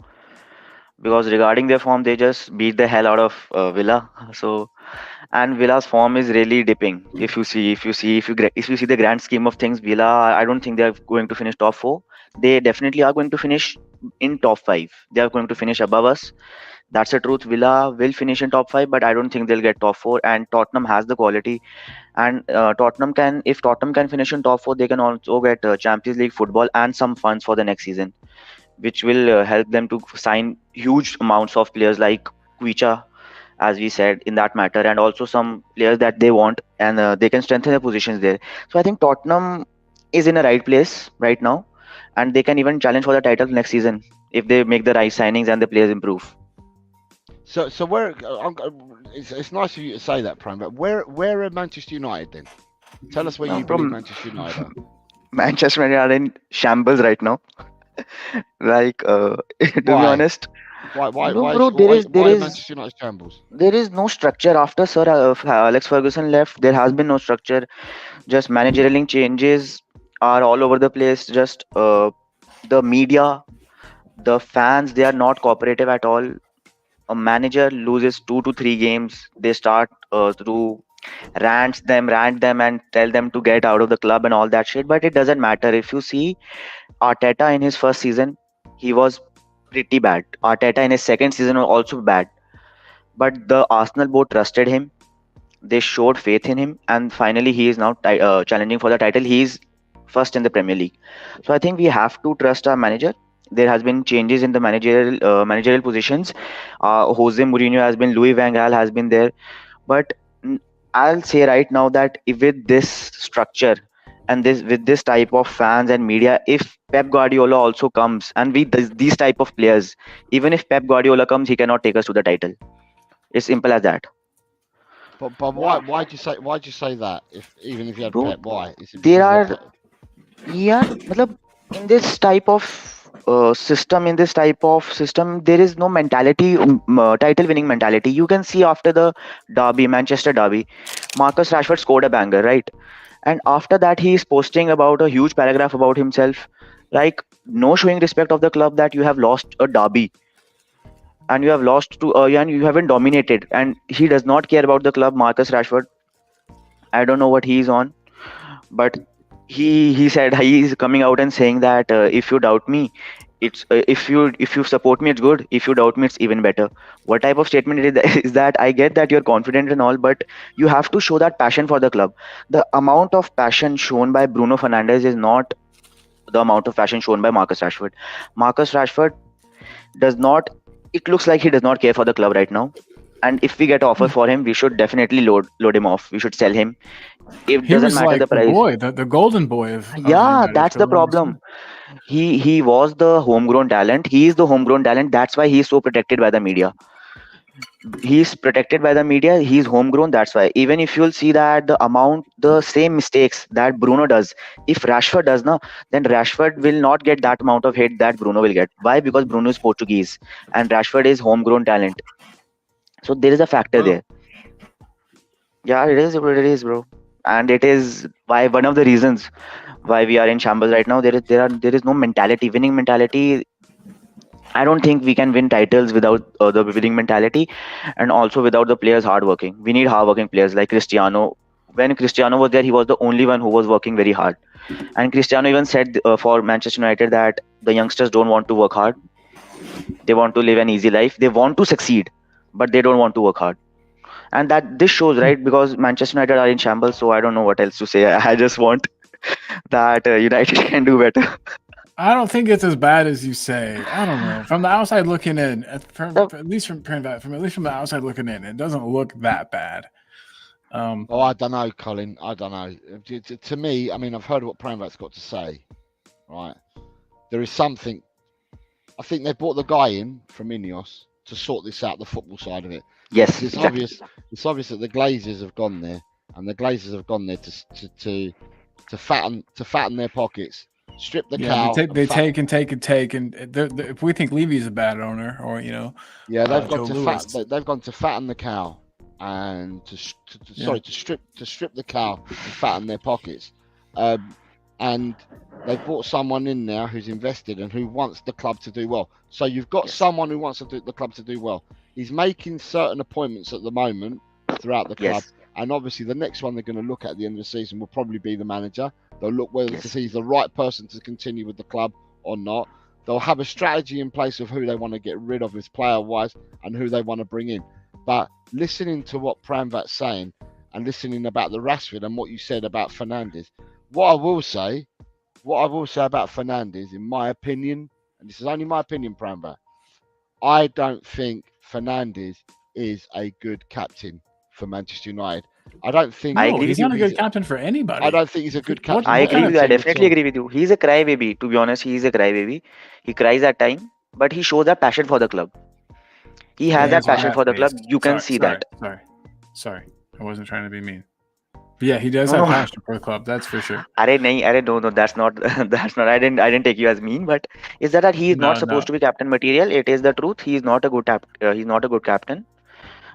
because regarding their form, they just beat the hell out of Villa. So, and Villa's form is really dipping. If you see the grand scheme of things, Villa, I don't think they are going to finish top four. They definitely are going to finish in top five. They are going to finish above us. That's the truth. Villa will finish in top five, but I don't think they'll get top four. And Tottenham has the quality, and if Tottenham can finish in top four, they can also get Champions League football and some funds for the next season, which will help them to sign huge amounts of players like Kuicha, as we said in that matter, and also some players that they want, and they can strengthen their positions there. So I think Tottenham is in a right place right now, and they can even challenge for the title next season if they make the right signings and the players improve. So where it's nice of you to say that, Prime, but where are Manchester United then? Tell us where No you problem. believe Manchester United are. Manchester United are in shambles right now. Like, to be Why? honest, Why no, why bro, why, there why are is Manchester United shambles? there is no structure after Sir Alex Ferguson left. There has been no structure. Just managerial changes are all over the place. Just the media, the fans, they are not cooperative at all. A manager loses 2 to 3 games, they start to rant them and tell them to get out of the club and all that shit. But it doesn't matter. If you see Arteta in his first season, he was pretty bad. Arteta in his second season was also bad. But the Arsenal board trusted him. They showed faith in him, and finally he is now challenging for the title. He is first in the Premier League. So I think we have to trust our manager. There has been changes in the managerial positions. Jose Mourinho has been, Louis Van Gaal has been there, but I'll say right now that if with this structure and this type of fans and media, if Pep Guardiola also comes and with these type of players, even if Pep Guardiola comes, he cannot take us to the title. It's simple as that. But why'd you say that? If even if you had Bro, Pep, why? Is it there because of are, yeah, matlab, in this type of system, there is no mentality, title winning mentality. You can see after the Manchester derby, Marcus Rashford scored a banger, right? And after that, he is posting about a huge paragraph about himself, like no showing respect of the club, that you have lost a derby and you have lost to and you haven't dominated, and he does not care about the club. Marcus Rashford, I don't know what he's on, but he said, he is coming out and saying that if you doubt me, it's if you support me, it's good. If you doubt me, it's even better. What type of statement is that? I get that you're confident and all, but you have to show that passion for the club. The amount of passion shown by Bruno Fernandes is not the amount of passion shown by Marcus Rashford. Marcus Rashford does not, it looks like he does not care for the club right now. And if we get an offer for him, we should definitely load him off. We should sell him. It He doesn't was matter like the the price. boy, the golden boy of Yeah, United that's for the the longest problem. time. He was the homegrown talent. He is the homegrown talent. That's why he's so protected by the media. He's protected by the media. He's homegrown. That's why. Even if you'll see that the same mistakes that Bruno does, if Rashford does now, then Rashford will not get that amount of hate that Bruno will get. Why? Because Bruno is Portuguese and Rashford is homegrown talent. So there is a factor there. Yeah, it is what it is, bro. And it is why one of the reasons why we are in shambles right now. There is no mentality, winning mentality. I don't think we can win titles without the winning mentality, and also without the players hardworking. We need hardworking players like Cristiano. When Cristiano was there, he was the only one who was working very hard. And Cristiano even said for Manchester United that the youngsters don't want to work hard. They want to live an easy life. They want to succeed, but they don't want to work hard. And that this shows, right? Because Manchester United are in shambles, so I don't know what else to say. I just want that United can do better. I don't think it's as bad as you say. I don't know. From the outside looking in, at least from the outside looking in, it doesn't look that bad. Oh, I don't know, Colin. I don't know. To me, I mean, I've heard what Pranvat's got to say. Right, there is something. I think they brought the guy in from Ineos to sort this out, the football side of it. Yes, It's exactly. obvious. It's obvious that the Glazers have gone there, and the Glazers have gone there to fatten their pockets, strip the cow. They take, and if we think Levy's a bad owner, or yeah, they've Joe gone Louis. they've gone to fatten the cow, and to strip the cow and fatten their pockets. and they've brought someone in now who's invested and who wants the club to do well. So you've got Yes. someone who wants the club to do well. He's making certain appointments at the moment throughout the club, Yes. and obviously the next one they're going to look at the end of the season will probably be the manager. They'll look whether Yes. to see he's the right person to continue with the club or not. They'll have a strategy in place of who they want to get rid of as player-wise and who they want to bring in. But listening to what Pramvat's saying and listening about the Rashford and what you said about Fernandes, what I will say about Fernandes, in my opinion, and this is only my opinion, Pramvat, I don't think Fernandes is a good captain for Manchester United. I don't think. I No, agree he's with not a you. good captain for anybody. I don't think he's a good What- captain. I what for agree kind with of you. I any team at definitely all. agree with you. He's a crybaby. To be honest, he is a crybaby. He cries at time, but he shows that passion for the club. He has that passion for the club. You can see that. Sorry. I wasn't trying to be mean. But yeah, he does No, have no. passion for the club. That's for sure. No, that's not, that's not. I didn't take you as mean, but is that he is No, not supposed to be captain material? It is the truth. He is not a good he's not a good captain,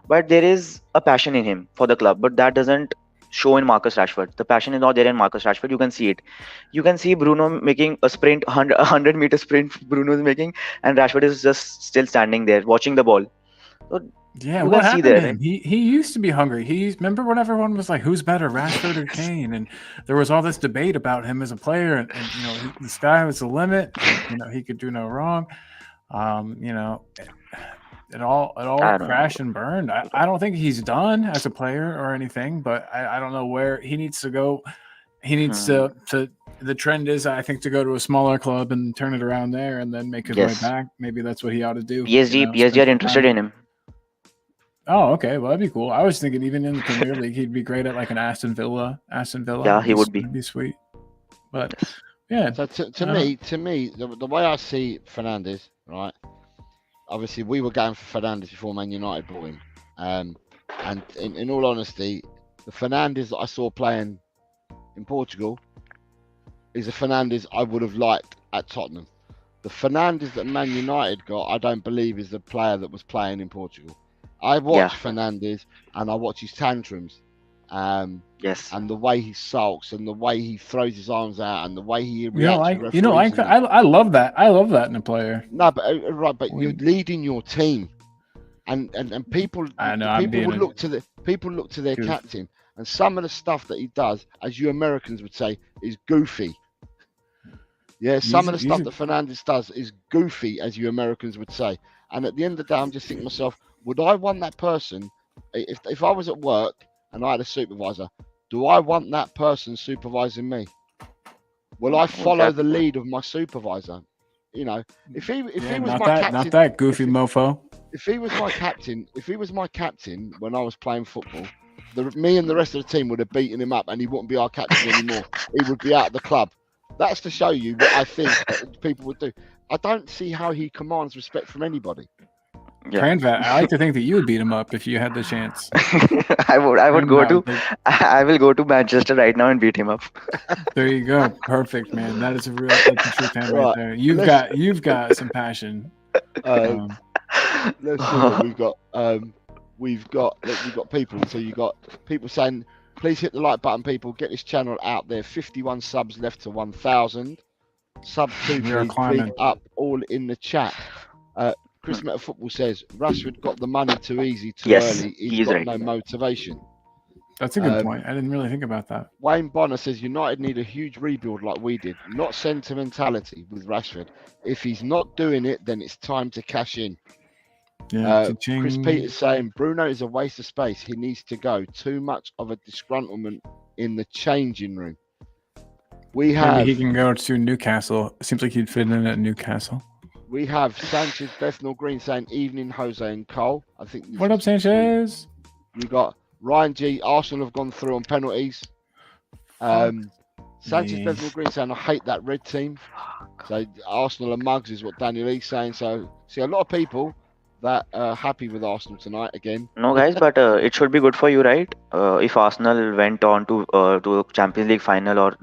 but there is a passion in him for the club. But that doesn't show in Marcus Rashford. The passion is not there in Marcus Rashford. You can see it. You can see Bruno making a sprint, 100-meter sprint. Bruno is making, and Rashford is just still standing there watching the ball. Yeah, You what can see happened there, to him? He used to be hungry. Remember when everyone was like, "Who's better, Rashford or Kane?" And there was all this debate about him as a player, and the sky was the limit. And, he could do no wrong. It all I don't crashed and burned. I don't think he's done as a player or anything, but I don't know where he needs to go. He needs to the trend is, I think, to go to a smaller club and turn it around there and then make his way back. Maybe that's what he ought to do. PSG are interested in him. Oh, okay. Well, that'd be cool. I was thinking even in the Premier League, he'd be great at like an Aston Villa. Yeah, he would be. Would be sweet. But yeah. So to me, the way I see Fernandes, right? Obviously, we were going for Fernandes before Man United bought him. And in all honesty, the Fernandes that I saw playing in Portugal is a Fernandes I would have liked at Tottenham. The Fernandes that Man United got, I don't believe is the player that was playing in Portugal. I watch Fernandes and I watch his tantrums, Yes. and the way he sulks and the way he throws his arms out and the way he reacts. You don't like that? I love that. I love that in a player. No, but you're leading your team, and people. I know. People look to their captain, and some of the stuff that he does, as you Americans would say, is goofy. Yeah, some of the stuff that Fernandes does is goofy, as you Americans would say. And at the end of the day, I'm just thinking to myself, would I want that person, if I was at work and I had a supervisor, do I want that person supervising me? Will I follow the lead of my supervisor? If he was my captain, not that goofy mofo. If he was my captain when I was playing football, me and the rest of the team would have beaten him up, and he wouldn't be our captain anymore. He would be out of the club. That's to show you what I think people would do. I don't see how he commands respect from anybody. Yeah. Pramvat, I like to think that you would beat him up if you had the chance. I will go to Manchester right now and beat him up. There you go. Perfect, man. That's a true fan right there. You've got some passion. Let's see what we've got. We've got people. So you got people saying, please hit the like button, people. Get this channel out there. 51 subs left to 1,000. Sub 2, please. Up all in the chat. Chris Meta Football says Rashford got the money too easy, too early. He's got no motivation. That's a good point. I didn't really think about that. Wayne Bonner says United need a huge rebuild like we did, not sentimentality with Rashford. If he's not doing it, then it's time to cash in. Yeah, Chris Peters saying Bruno is a waste of space. He needs to go. Too much of a disgruntlement in the changing room. Maybe he can go to Newcastle. It seems like he'd fit in at Newcastle. We have Sanchez, Bethnal Green saying evening, Jose and Cole. I think. What up, Sanchez? We got Ryan G. Arsenal have gone through on penalties. Sanchez, Bethnal Green saying I hate that red team. So Arsenal are mugs is what Daniel E's saying. So see a lot of people that are happy with Arsenal tonight again. No, guys, but it should be good for you, right? If Arsenal went on to Champions League final or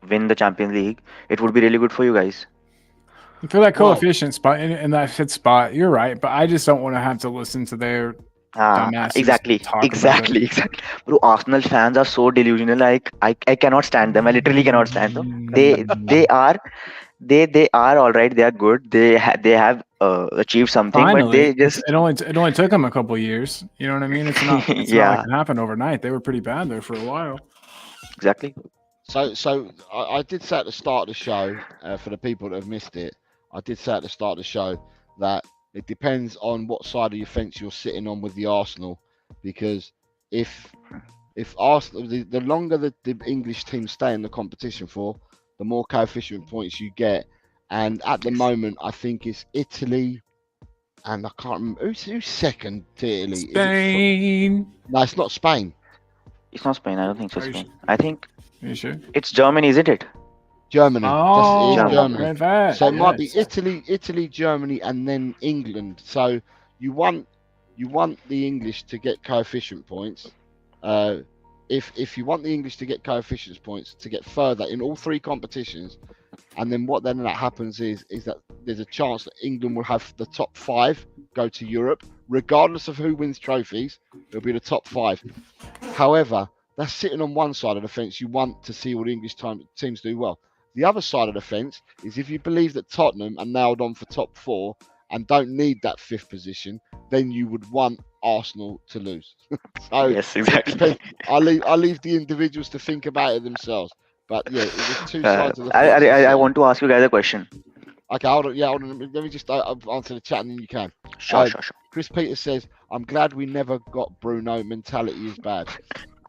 win the Champions League, it would be really good for you guys. For that coefficient spot in that fifth spot, you're right, but I just don't want to have to listen to their dumbasses exactly, talk about it. exactly. Bro, Arsenal fans are so delusional. Like I cannot stand them. I literally cannot stand them. They are all right. They are good. They have achieved something, but Finally, they just it only took them a couple years. You know what I mean? It's not like yeah, it happened overnight. They were pretty bad there for a while. exactly. So I did say at the start of the show, for the people that have missed it, I did say at the start of the show that it depends on what side of your fence you're sitting on with the Arsenal, because if Arsenal, the longer the English teams stay in the competition for, the more coefficient points you get. And at the moment, I think it's Italy, and I can't remember who's second to Italy. Spain. No, it's not Spain. It's not Spain. I don't think so. Are you Spain. I think Are you sure? it's Germany, isn't it? Germany. Oh, It is Germany. red flag. So it might be Yes. Italy, Germany, and then England. So you want the English to get coefficient points. If you want the English to get coefficient points to get further in all three competitions, and then what then that happens is that there's a chance that England will have the top 5 go to Europe, regardless of who wins trophies. It'll be the top 5. However, that's sitting on one side of the fence. You want to see all the English teams do well. The other side of the fence is if you believe that Tottenham are nailed on for top 4 and don't need that 5th position, then you would want Arsenal to lose. So Yes, exactly. I'll leave the individuals to think about it themselves. But yeah, it was two Uh, sides of the I, fence. I want to ask you guys a question. Okay, hold on. Yeah, hold on. Let me just answer the chat and then you can. Sure, Uh, sure, sure. Chris Peters says, "I'm glad we never got Bruno. Mentality is bad."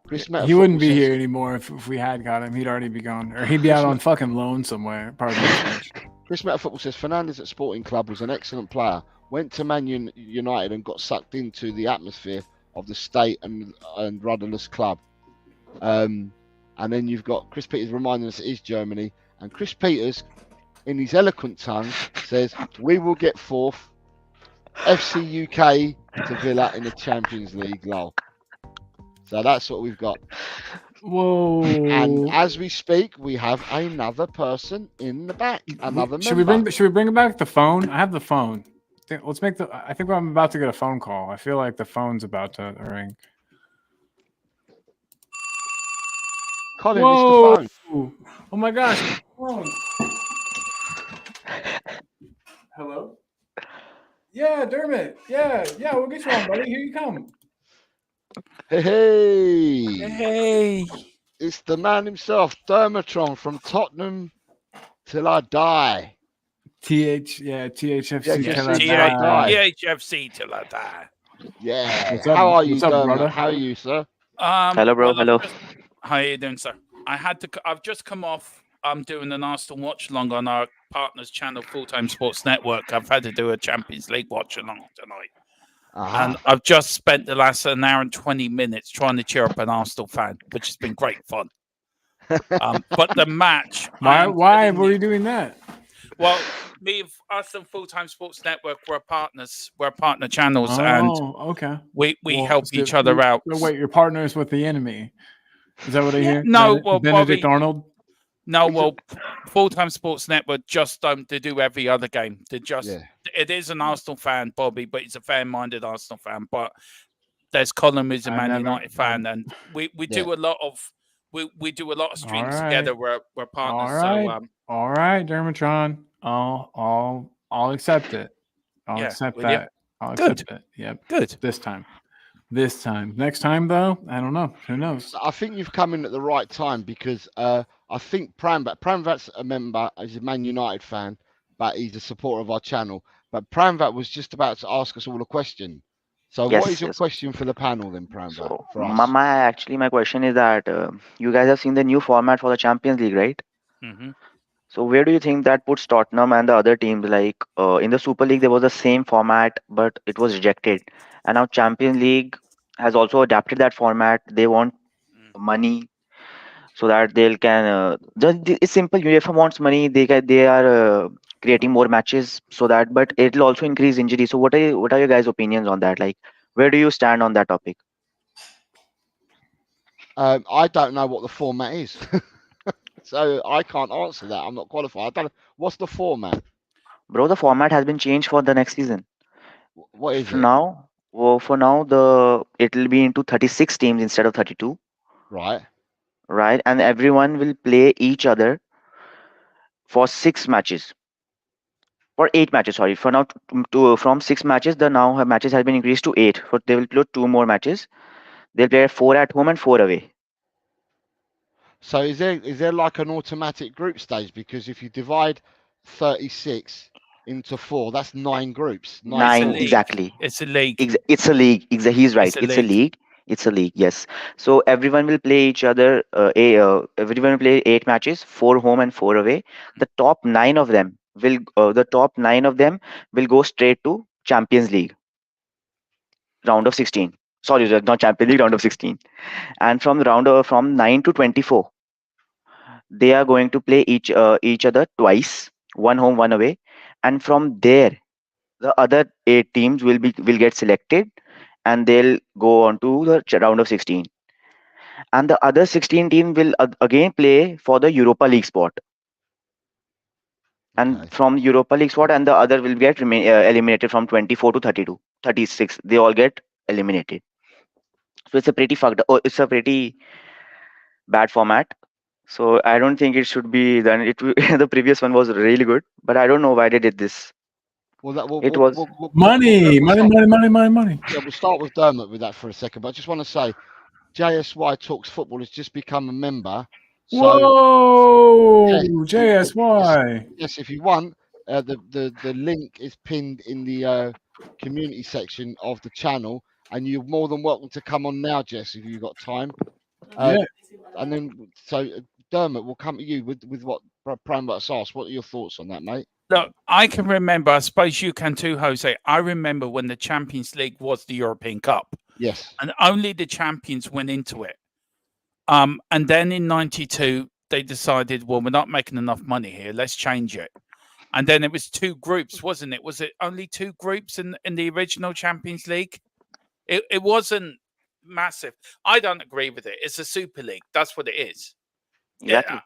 Chris He Metafootball wouldn't be says, here anymore if we had got him. He'd already be gone, or he'd be out on fucking loan somewhere. Pardon me. French. Chris Metafootball says Fernandes at Sporting Club was an excellent player. Went to Man United and got sucked into the atmosphere of the state and rudderless club. And then you've got Chris Peters reminding us it is Germany, and Chris Peters, in his eloquent tongue, says we will get 4th. FC UK to Villa in the Champions League. Lol. So that's what we've got. Whoa. And as we speak, we have another person in the back. Another Should member. we bring back the phone? I have the phone. Let's make the. I think I'm about to get a phone call. I feel like the phone's about to ring. Colin, Whoa! it's the phone. Oh my gosh! Phone. Hello. Yeah, Dermot. Yeah, we'll get you on, buddy. Here you come. Hey, it's the man himself, Dermatron from Tottenham till I die. THFC Yeah, till I till I die. THFC till I die. Yeah. What's up- How are you, what's up, Dermot? brother? How are you, sir? Hello, bro. Hello. How are you doing, sir? I've just come off. I'm doing an Arsenal watch along on our partners channel, Full Time Sports Network. I've had to do a Champions League watch along tonight. And I've just spent the last an hour and 20 minutes trying to cheer up an Arsenal fan, which has been great fun. But the match. Why were you doing that? Well, us and Full Time Sports Network, we're partners. We're partner channels, and okay. we Well, help so each other out. Wait, you're partners with the enemy. Is that what I hear? No, Benedict Bobby, Arnold. No, Full Time Sports Network just don't. They do every other game. They just. Yeah. It is an Arsenal fan, Bobby, but he's a fan-minded Arsenal fan. But there's Colin, who's a Man United fan, and we do a lot of we do a lot of streams together. We're partners. All right, Dermatron. I'll accept it. I'll accept will you? that. I'll accept it. Yep. Good. This time. Next time, though, I don't know. Who knows? I think you've come in at the right time because I think Pramvat's a member, he's a Man United fan, but he's a supporter of our channel. But Pramvat was just about to ask us all a question. So Yes, what is your yes. question for the panel then, Pramvat? So for us? my question is that you guys have seen the new format for the Champions League, right? Mm-hmm. So where do you think that puts Tottenham and the other teams? Like in the Super League, there was the same format, but it was rejected. And now Champions League has also adapted that format. They want money so that they can. It's simple. UEFA wants money. They are creating more matches so that, but it'll also increase injury. So what are your guys' opinions on that? Like, where do you stand on that topic? I don't know what the format is. So I can't answer that. I'm not qualified. I don't know. What's the format? Bro, the format has been changed for the next season. What is it? Now Well, for now, it will be into 36 teams instead of 32, Right. right? And everyone will play each other for 6 matches, or 8 matches. Sorry, for now, from 6 matches, the now matches has been increased to 8. So they will play 2 more matches. They'll play 4 at home and 4 away. So is there like an automatic group stage? Because if you divide 36 into 4, that's 9 groups, 9 It's a Nine, pools. league. exactly. It's a league. It's a league. He's right. It's a It's a league. league. It's a league. Yes. So everyone will play each other. Everyone will play 8 matches, 4 home and 4 away. The top 9 of them will go straight to Champions League round of 16. Sorry, not Champions League round of 16. And from 9 to 24, they are going to play each other twice, one home, one away, and from there the other 8 teams will get selected, and they'll go on to the round of 16, and the other 16 teams will again play for the Europa League spot, Okay. and from Europa League spot, and the other will get eliminated from 24 to 32, 36. They all get eliminated. So it's a pretty bad format. So I don't think it should be done. The previous one was really good, but I don't know why they did this. Well, that It was Money, we'll money, start- money, money, money, money. Yeah, we'll start with Dermot with that for a second. But I just want to say, JSY Talks Football has just become a member. So Whoa, yeah, JSY. yes, if you want, the link is pinned in the community section of the channel, and you're more than welcome to come on now, Jess, if you've got time. Yeah. And then, so Dermot, we'll come to you with what Prambuck's asked. What are your thoughts on that, mate? Look, I can remember, I suppose you can too, Jose. I remember when the Champions League was the European Cup, Yes. and only the champions went into it. And then in 92, they decided, well, we're not making enough money here. Let's change it. And then it was 2 groups, wasn't it? Was it only 2 groups in the original Champions League? It wasn't massive. I don't agree with it. It's a Super League. That's what it is. exactly.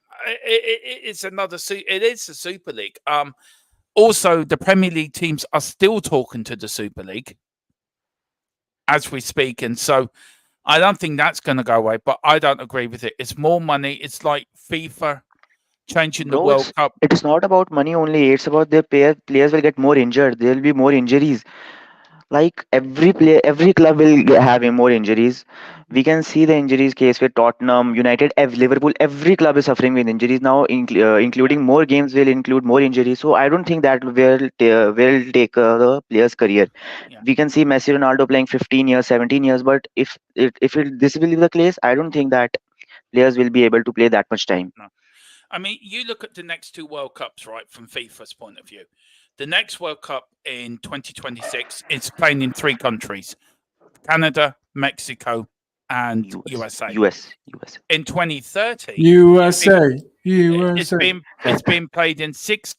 It's another. It is a Super League. Also, the Premier League teams are still talking to the Super League as we speak, and so I don't think that's going to go away. But I don't agree with it. It's more money. It's like FIFA changing the No, World Cup. it is not about money only. It's about their players will get more injured. There will be more injuries. Like every club will have more injuries. We can see the injuries case with Tottenham, United, Liverpool. Every club is suffering with injuries now, including more games will include more injuries. So I don't think that will take the player's career. Yeah. We can see Messi, Ronaldo playing 15 years, 17 years, but if this will be the case, I don't think that players will be able to play that much time. No. I mean, you look at the next 2 World Cups, right, from FIFA's point of view. The next World Cup in 2026 is playing in 3 countries: Canada, Mexico, and USA. US. In 2030, USA. it's being played in 6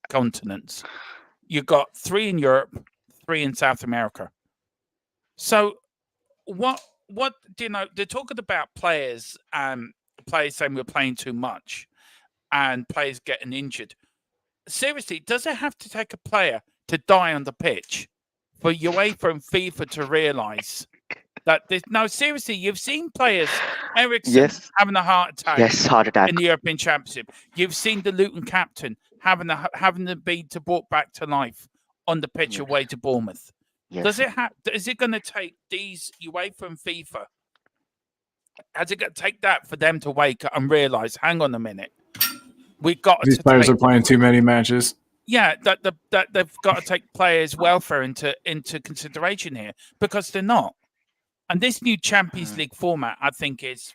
continents. You've got 3 in Europe, 3 in South America. So, what do you know? They're talking about players saying we're playing too much, and players getting injured. Seriously, does it have to take a player to die on the pitch for UEFA and FIFA to realise that this? No, seriously, you've seen players, Ericsson having a heart attack. Yes, heart attack in the European Championship. You've seen the Luton captain having to be brought back to life on the pitch away to Bournemouth. Yes. Is it going to take these UEFA and FIFA? Has it going to take that for them to wake up and realise? Hang on a minute. We've got These players are playing too many matches. Yeah, that they've got to take players' welfare into consideration here, because they're not. And this new Champions League format, I think, it's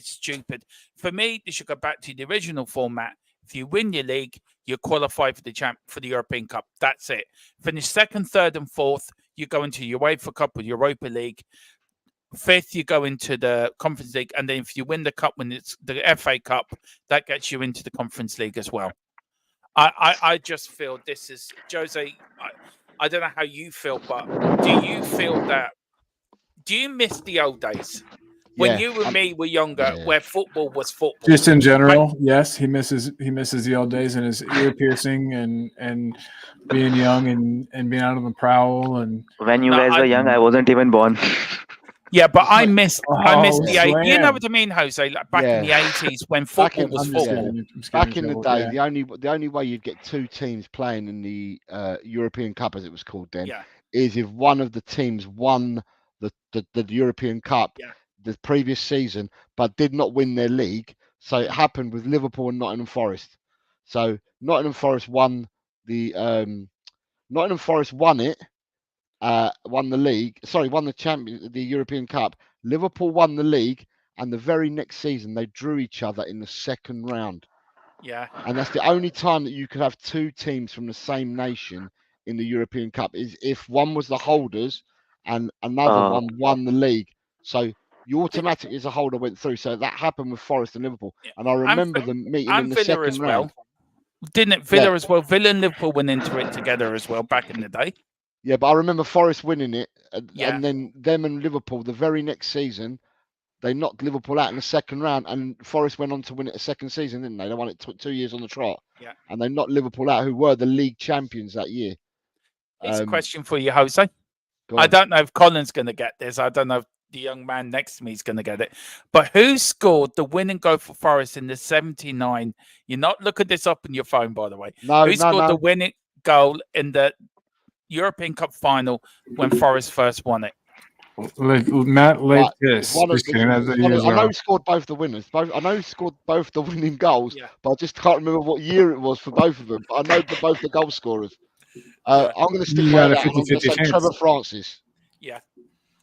stupid. For me, they should go back to the original format. If you win your league, you qualify for the European Cup. That's it. Finish 2nd, 3rd, and 4th, you go into UEFA Cup or Europa League. 5th, you go into the Conference League, and then if you win the cup, when it's the FA Cup, that gets you into the Conference League as well. I just feel this is, Jose, I don't know how you feel, but do you feel that? Do you miss the old days? when Yeah. you and me were younger, Yeah. where football was football. Just in general, yes, he misses the old days and his ear piercing and being young and being out on the prowl and When you No, guys I- were young, I wasn't even born. Yeah, but I like- miss Oh, the 80s. You know Slam. what I mean, Jose? Like back in the Yeah. 80s when Back football in- was I'm just football. kidding, I'm just Back kidding, in the Joel, day, yeah. the only way you'd get two teams playing in the European Cup, as it was called then, Yeah. is if one of the teams won the European Cup Yeah. the previous season, but did not win their league. So it happened with Liverpool and Nottingham Forest. So Nottingham Forest won the Nottingham Forest won it, won the league. Sorry, won the European Cup. Liverpool won the league, and the very next season they drew each other in the second round. Yeah. And that's the only time that you could have two teams from the same nation in the European Cup, is if one was the holders and another one won the league. So you automatically, as a holder, went through. So that happened with Forest and Liverpool. Yeah. And I remember them meeting in And the Villa as second well. round. Didn't it? Villa as well. Villa and Liverpool went into it together as well back in the day. Yeah, but I remember Forest winning it, Yeah. and then them and Liverpool the very next season, they knocked Liverpool out in the second round, and Forest went on to win it a second season, didn't they? They won it 2 years on the trot. Yeah. And they knocked Liverpool out, who were the league champions that year. Here's a question for you, Jose. Go I on. don't know if Colin's going to get this. I don't know if the young man next to me is going to get it. But who scored the winning goal for Forest in the 79? You're not looking this up on your phone, by the way. No, Who no, scored the no. winning goal in the European Cup final when Forest first won it? Matt Right, Lakeis. One of Just the- kidding, that's one of- years I know wrong. he scored both the winners. I know he scored both the winning goals, Yeah. but I just can't remember what year it was for both of them. But I know both the goal scorers. Yeah. I'm going to stick You by got a that. I'm going to 50-50 say chance. Trevor Francis. Yeah.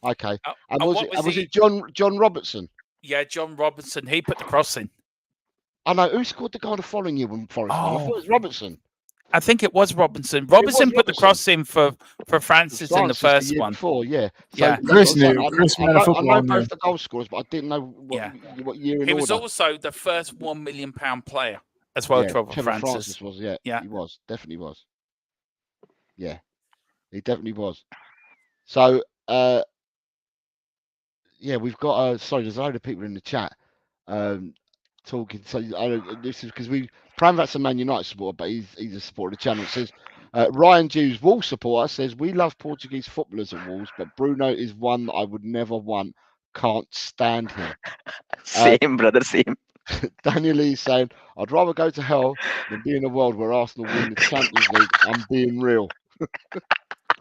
Okay. Uh, And and was what it was was he- it John Robertson? Yeah, John Robinson. He put the cross in. I know who scored the goal the following year when Forest won. I thought it was Robertson. I think it was Robinson. Robinson put the Robinson. cross in for Francis in the Francis first year one. Before, yeah. Yeah. that's Chris what I'm saying. knew. Chris I man of know football knew. both the goal scorers, but I didn't know what year in He was order. also the first £1 million player as well, Yeah, Trevor Francis. was, Yeah. he was, definitely was. Yeah, he definitely was. So, yeah, we've got, sorry, there's a load of people in the chat talking. So, this is because Pramvat's a Man United supporter, but he's a supporter of the channel. It says, Ryan Jews, Wolves supporter, says, we love Portuguese footballers at Wolves, but Bruno is one that I would never want. Can't stand him. Same, brother, same. Daniel Lee saying, I'd rather go to hell than be in a world where Arsenal win the Champions League. I'm being real.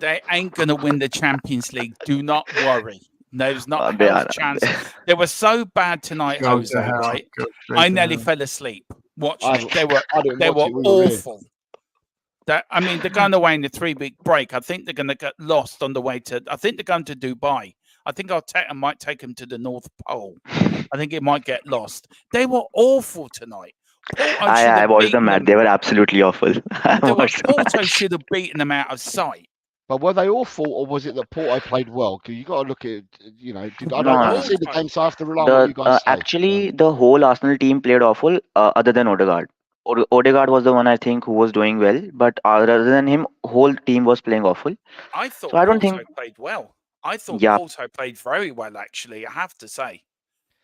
They ain't going to win the Champions League. Do not worry. There's not They a are. chance. They were so bad tonight, Go Jose, to hell. right? Go straight I to nearly hell. fell asleep watching I it. They were didn't watch it, we were here. awful. They're going away in the 3-week break. I think they're going to get lost on the way to. I think they're going to Dubai. I think I might take them to the North Pole. I think it might get lost. They were awful tonight. Porto should I have watched the beaten match. them. They were absolutely awful. I They were, watched the Porto match. should have beaten them out of sight. But were they awful, or was it that Porto played well? Because you got to look at, I No, don't no. see the game, so I have to rely on what you guys say. Actually, the whole Arsenal team played awful, other than Odegaard. Odegaard was the one I think who was doing well, but other than him, whole team was playing awful. I thought So I don't Porto think- played well. I thought Yeah. Porto played very well, actually, I have to say.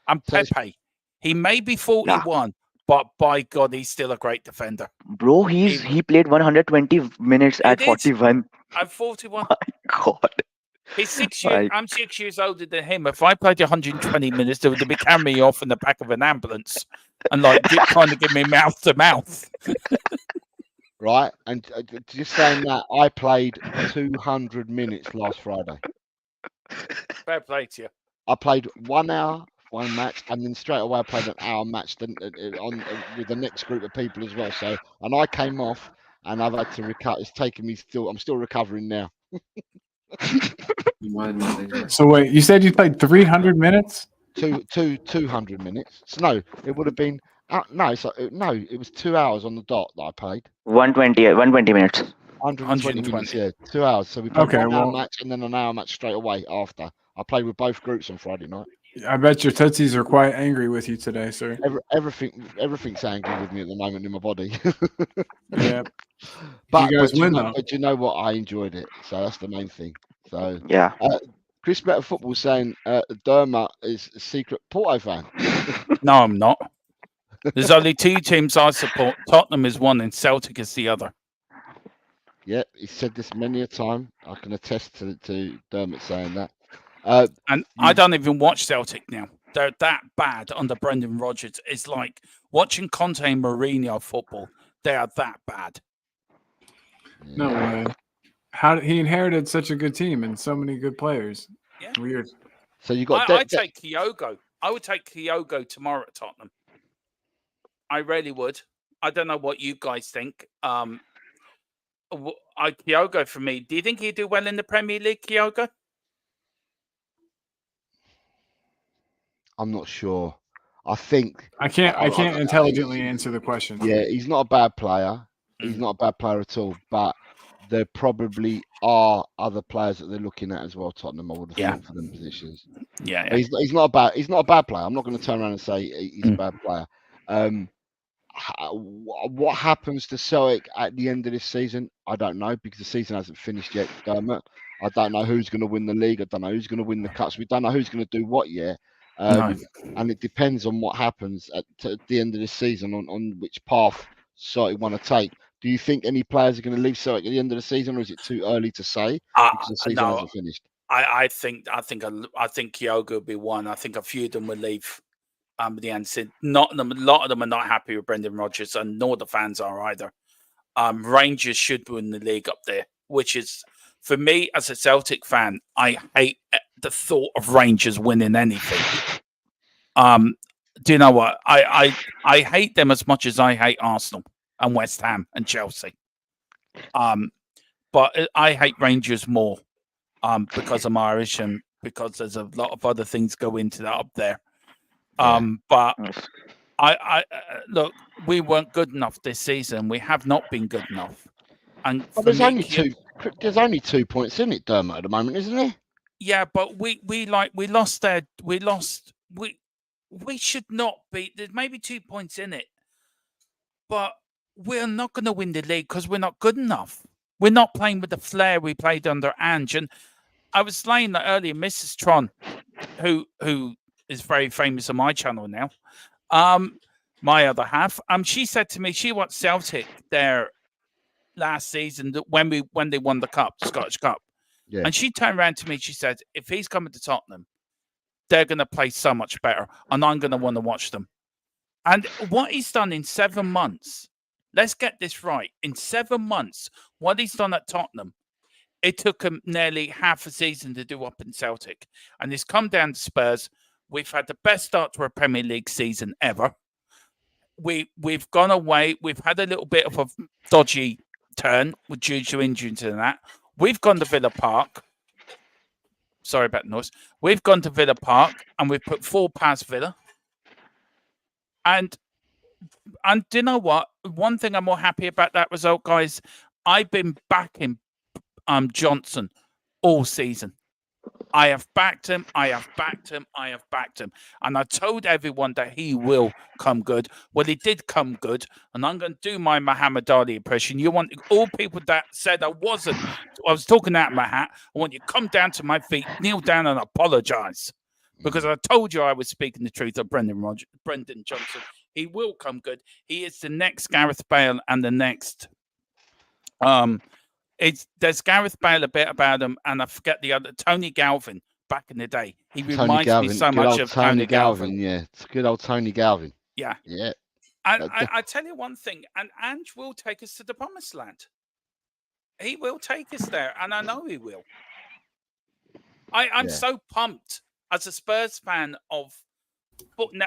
And So it's- Pepe, he may be 41, but by God, he's still a great defender. Bro, he played 120 minutes He at did. 41. I'm 41. God. He's 6 years. Right. I'm 6 years older than him. If I played 120 minutes, they would be carrying me off in the back of an ambulance and trying to give me mouth to mouth. Right? And just saying that, I played 200 minutes last Friday. Fair play to you. I played 1 hour, one match, and then straight away I played an hour match with the next group of people as well. So, and I came off, and I've had to recover. It's taken me I'm still recovering now. So wait, you said you played 300 minutes? 200 minutes. So no, it would have been it was 2 hours on the dot that I played. 120 minutes. 120 minutes, 120. yeah, 2 hours. So we played Okay, 1 hour well- match and then an hour match straight away after. I played with both groups on Friday night. I bet your tootsies are quite angry with you today, sir. Everything's angry with me at the moment in my body. Yeah. But You guys but win, know, though. but you know what? I enjoyed it, so that's the main thing. So Yeah. Chris Better Football saying Dermot is a secret Porto fan. No, I'm not. There's only 2 teams I support. Tottenham is one and Celtic is the other. Yeah, he said this many a time. I can attest to Dermot saying that. And I don't even watch Celtic now. They're that bad under Brendan Rodgers. It's like watching Conte and Mourinho football. They are that bad. No way. How he inherited such a good team and so many good players. Yeah. Weird. So you got. I'd take Kyogo. I would take Kyogo tomorrow at Tottenham. I really would. I don't know what you guys think. Kyogo for me. Do you think he'd do well in the Premier League, Kyogo? I'm not sure. I think I can't intelligently answer the question. Yeah, he's not a bad player. He's not a bad player at all. But there probably are other players that they're looking at as well. Tottenham, I would have thought, for them positions. Yeah, But he's not a bad player. I'm not going to turn around and say he's a bad player. What happens to Celtic at the end of this season? I don't know, because the season hasn't finished yet, Dermot. I don't know who's going to win the league. I don't know who's going to win the cups. We don't know who's going to do what yet. And it depends on what happens at the end of this season on which path Celtic want to take. Do you think any players are going to leave Celtic at the end of the season, or is it too early to say because the season hasn't finished? I think Kyogo will be one. I think a few of them will leave. The end. A lot of them are not happy with Brendan Rodgers, and nor the fans are either. Rangers should win the league up there, which is, for me as a Celtic fan, I hate the thought of Rangers winning anything. Do you know what? I hate them as much as I hate Arsenal and West Ham and Chelsea. But I hate Rangers more because I'm Irish and because there's a lot of other things go into that up there. But I look, we weren't good enough this season. We have not been good enough. And there's only 2 points in it, Dermot, at the moment, isn't there? Yeah, but we should not be. There's maybe 2 points in it, but we're not going to win the league because we're not good enough. We're not playing with the flair we played under Ange. And I was saying that earlier, Mrs. Tron, who is very famous on my channel now, my other half, she said to me she watched Celtic there last season when they won the cup, Scottish Cup. Yeah. And she turned around to me, she said, if he's coming to Tottenham, they're going to play so much better, and I'm going to want to watch them. And what he's done in 7 months, let's get this right, in 7 months, what he's done at Tottenham, it took him nearly half a season to do up in Celtic. And he's come down to Spurs. We've had the best start to a Premier League season ever. We've gone away. We've had a little bit of a dodgy turn due to injuries and that. We've gone to Villa Park. Sorry about the noise. We've gone to Villa Park and we've put 4 past Villa. And do you know what? One thing I'm more happy about that result, guys, I've been backing Johnson all season. I have backed him. And I told everyone that he will come good. Well, he did come good. And I'm going to do my Muhammad Ali impression. You want all people that said I was talking out of my hat. I want you to come down to my feet, kneel down and apologize. Because I told you I was speaking the truth of Brendan Johnson. He will come good. He is the next Gareth Bale and the next... There's Gareth Bale a bit about him, and I forget the other, Tony Galvin, back in the day. He reminds me so much of Tony Galvin. Yeah, it's good old Tony Galvin. Yeah. Yeah. And I tell you one thing, and Ange will take us to the promised land. He will take us there, and I know he will. I'm so pumped as a Spurs fan of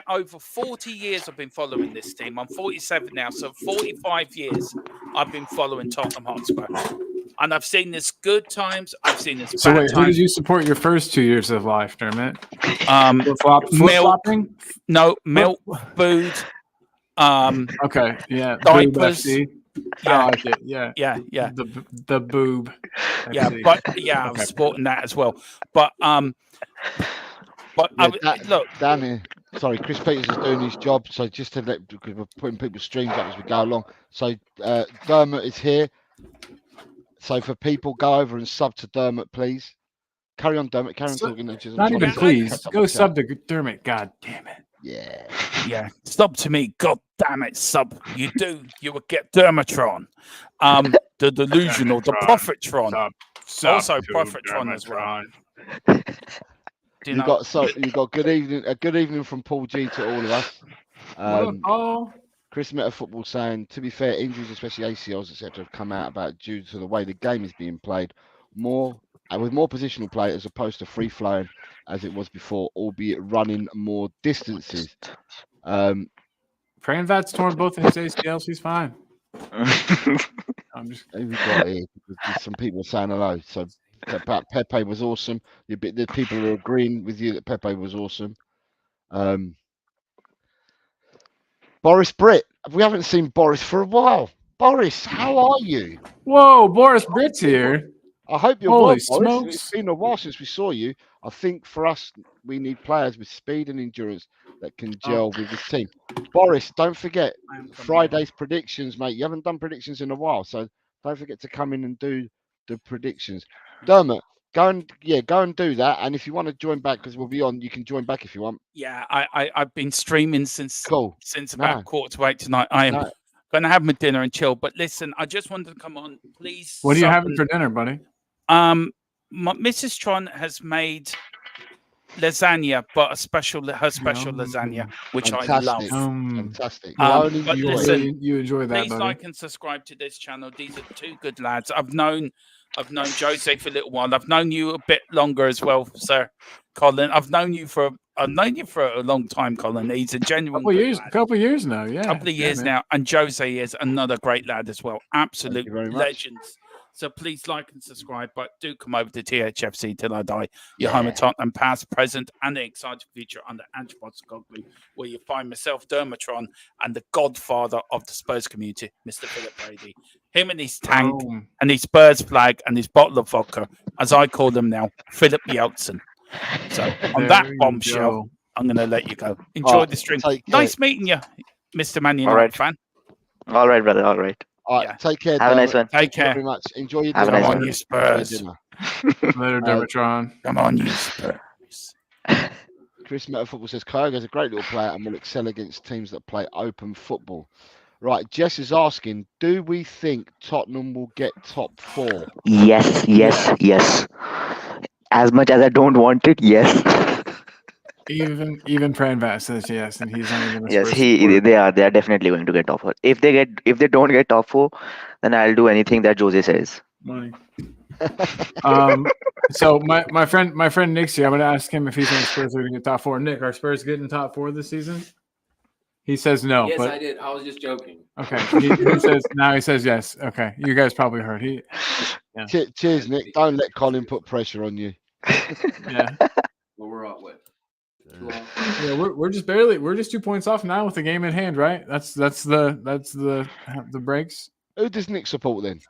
over 40 years I've been following this team. I'm 47 now, so 45 years I've been following Tottenham Hotspur. And I've seen this good times. I've seen this bad times. Who did you support your first 2 years of life, Dermot? Flip-flopping? No, milk, food. Okay, yeah. Diapers. Yeah. I like it. Yeah. Yeah. The boob. Yeah, but I was sporting that as well. But look, Danny. Sorry, Chris Peters is doing his job. So just to because we're putting people's streams up as we go along. So Dermot is here. So for people, go over and sub to Dermot, please. Carry on, Dermot. Carry on So- talking. Just, Not I'm even trying to please. catch up Go with chat. sub to Dermot. God damn it. Yeah. Yeah, sub to me. God damn it, sub. You would get Dermatron. The delusional, the Prophetron. Also Prophetron as well. You got good evening. A good evening from Paul G to all of us. Chris Meta Football saying, to be fair, injuries, especially ACLs, etc., have come out about due to the way the game is being played with more positional play as opposed to free flowing as it was before, albeit running more distances. Pranvat's torn both of his ACLs. He's fine. I'm just. Who we got here? Because some people are saying hello. So Pepe was awesome. The people are agreeing with you that Pepe was awesome. Boris Britt. We haven't seen Boris for a while. Boris, how are you? Whoa, Boris Britt's here. I hope you're Holy well, Boris. smokes. It's been a while since we saw you. I think for us, we need players with speed and endurance that can gel with this team. Boris, don't forget Friday's predictions, mate. You haven't done predictions in a while, so don't forget to come in and do the predictions. Dermot, go and do that. And if you want to join back, because we'll be on, you can join back if you want. Yeah, I've been streaming since about 7:45 tonight. I am going to have my dinner and chill. But listen, I just wanted to come on, please. What are you having for dinner, buddy? Mrs. Tron has made lasagna, but her special lasagna, which I love. Fantastic. But listen, you enjoy that, please buddy. like and subscribe to this channel. These are two good lads. I've known Jose for a little while. I've known you a bit longer as well, sir, Colin. I've known you for a long time, Colin. He's a genuine couple of years now, yeah. Couple of years now. And Jose is another great lad as well. Absolute legends. So please like and subscribe, but do come over to THFC Till I Die, your home of Tottenham, past, present, and the exciting future under Ange Postecoglou, where you find myself, Dermatron, and the godfather of the Spurs community, Mr. Philip Brady. Him and his tank, and his Spurs flag, and his bottle of vodka, as I call them now, Philip Yeltsin. So on that bombshell, I'm going to let you go. Enjoy the stream. Nice meeting you, Mr. Man United fan. All right, brother. All right. All right, take care. Have a nice one. Take care. Very much. Enjoy your dinner. dinner. Have a nice one. You Spurs. Later, Dermatron. Come on, you Spurs. Chris Meta Football says Kyogo's a great little player and will excel against teams that play open football. Right, Jess is asking, do we think Tottenham will get top 4? Yes. As much as I don't want it, yes. Even Pranvat says yes, and he's not even. Yes, they are definitely going to get top 4. If they don't get top 4, then I'll do anything that Jose says. Money. So my friend Nick's here. I'm gonna ask him if he thinks Spurs are gonna get top 4. Nick, are Spurs getting top 4 this season? He says no. Yes, but... I did. I was just joking. Okay. He says now. He says yes. Okay. You guys probably heard. Cheers, Nick. Don't let Colin put pressure on you. Yeah. Well, we're up with. Yeah, we're just 2 points off now with the game in hand, right? That's the breaks. Who does Nick support then?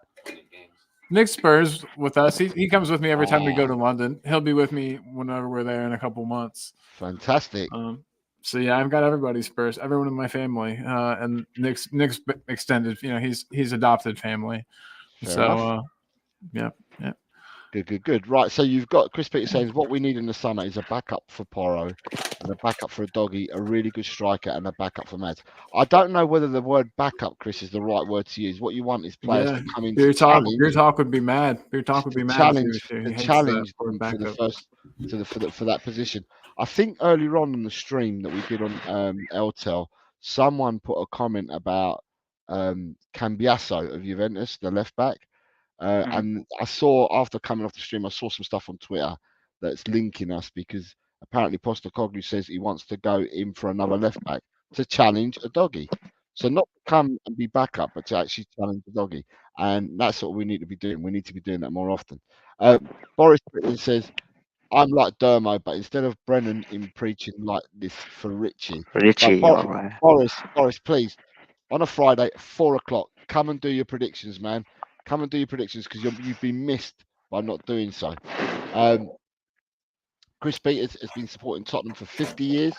Nick Spurs with us. He comes with me every time we go to London. He'll be with me whenever we're there in a couple months. Fantastic. So yeah, I've got everybody's Spurs, everyone in my family, and Nick's extended. You know, he's adopted family. Yeah. Good. Right, so you've got Chris Peter saying what we need in the summer is a backup for Porro and a backup for a doggy, a really good striker, and a backup for Mads. I don't know whether the word backup, Chris, is the right word to use. What you want is players to come in. Beer talk would be mad. Beer talk would be mad. Challenge them for that position. I think earlier on in the stream that we did on LTEL, someone put a comment about Cambiasso of Juventus, the left back. And I saw, after coming off the stream, I saw some stuff on Twitter that's linking us because apparently Postecoglou says he wants to go in for another left back to challenge a doggy. So not to come and be backup, but to actually challenge a doggy. And that's what we need to be doing. We need to be doing that more often. Boris Britton says, I'm like Dermo, but instead of Brennan in preaching like this for Richie. Boris, please, on a Friday, 4:00, come and do your predictions, man. Come and do your predictions because you've been missed by not doing so. Chris Peters has been supporting Tottenham for 50 years.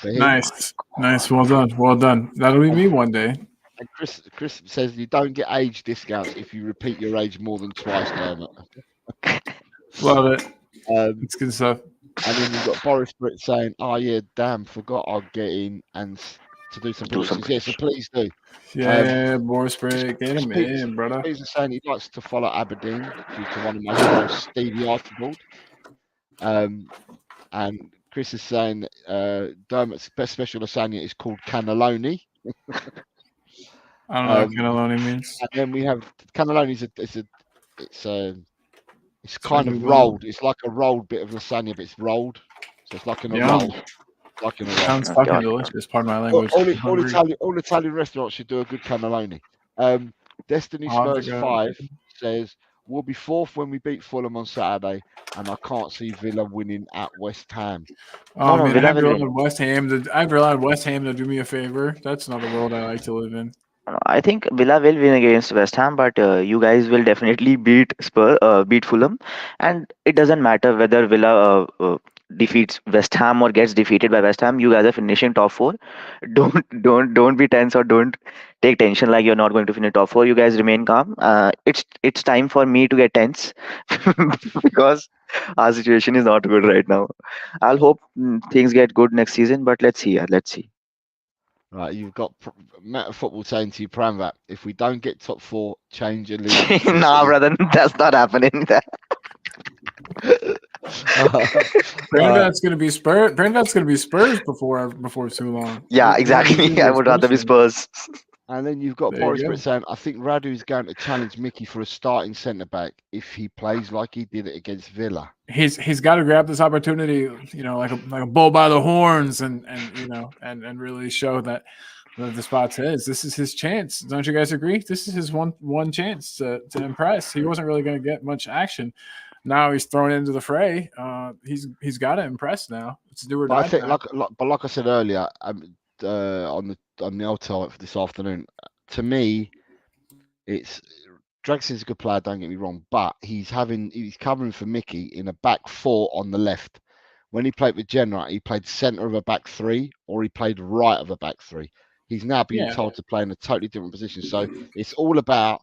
Nice. Well done. That'll be me one day. And Chris says you don't get age discounts if you repeat your age more than twice, Dermot. Love it. It's good stuff. And then you've got Boris Britt saying, "Oh yeah, damn, forgot I'll get in and to do some Do some predictions." Yeah, so please do. Yeah, Boris Brick, get him in, brother. Spears is saying he likes to follow Aberdeen due to one of my heroes, Stevie Archibald. And Chris is saying Dermot's best special lasagna is called cannelloni. I don't know what cannelloni means. And then we have cannelloni. It's kind of like a- rolled. It's like a rolled bit of lasagna, but it's rolled. So it's like in a Yum. roll. Like in a roll. Sounds Oh, fucking God. delicious. Pardon my All, language. I'm hungry. all Italian restaurants should do a good cannelloni. Destiny I'll have to Spurs go. 5 says we'll be fourth when we beat Fulham on Saturday, and I can't see Villa winning at West Ham. Oh no, man, Villa I've will relied on West Ham. I've relied on West Ham to do me a favor. That's not the world I like to live in. I think Villa will win against West Ham, but you guys will definitely beat beat Fulham, and it doesn't matter whether Villa defeats West Ham or gets defeated by West Ham. You guys are finishing top four. Don't be tense or don't take tension like you're not going to finish top four. You guys remain calm. It's time for me to get tense because our situation is not good right now. I'll hope things get good next season, but let's see. Yeah, let's see. Right, you've got Matt of Football saying to you, Pramvat, if we don't get top four, change your league. Nah, brother, that's not happening. Brandon's gonna be Spurs. Brandon's gonna be Spurs before too long. Yeah, exactly. I would rather be Spurs. And then you've got There you Boris go. Britt saying, I think Radu is going to challenge Mickey for a starting centre back if he plays like he did it against Villa. He's got to grab this opportunity, like a bull by the horns, and really show that the spot's his. This is his chance. Don't you guys agree? This is his one chance to impress. He wasn't really going to get much action. Now he's thrown into the fray. He's got to impress now. It's do or But I die. think, now. like I said earlier, on the old for this afternoon, to me, it's Dragson's a good player. Don't get me wrong, but he's covering for Mickey in a back four on the left. When he played with Genera, he played centre of a back three, or he played right of a back three. He's now being told to play in a totally different position. So it's all about.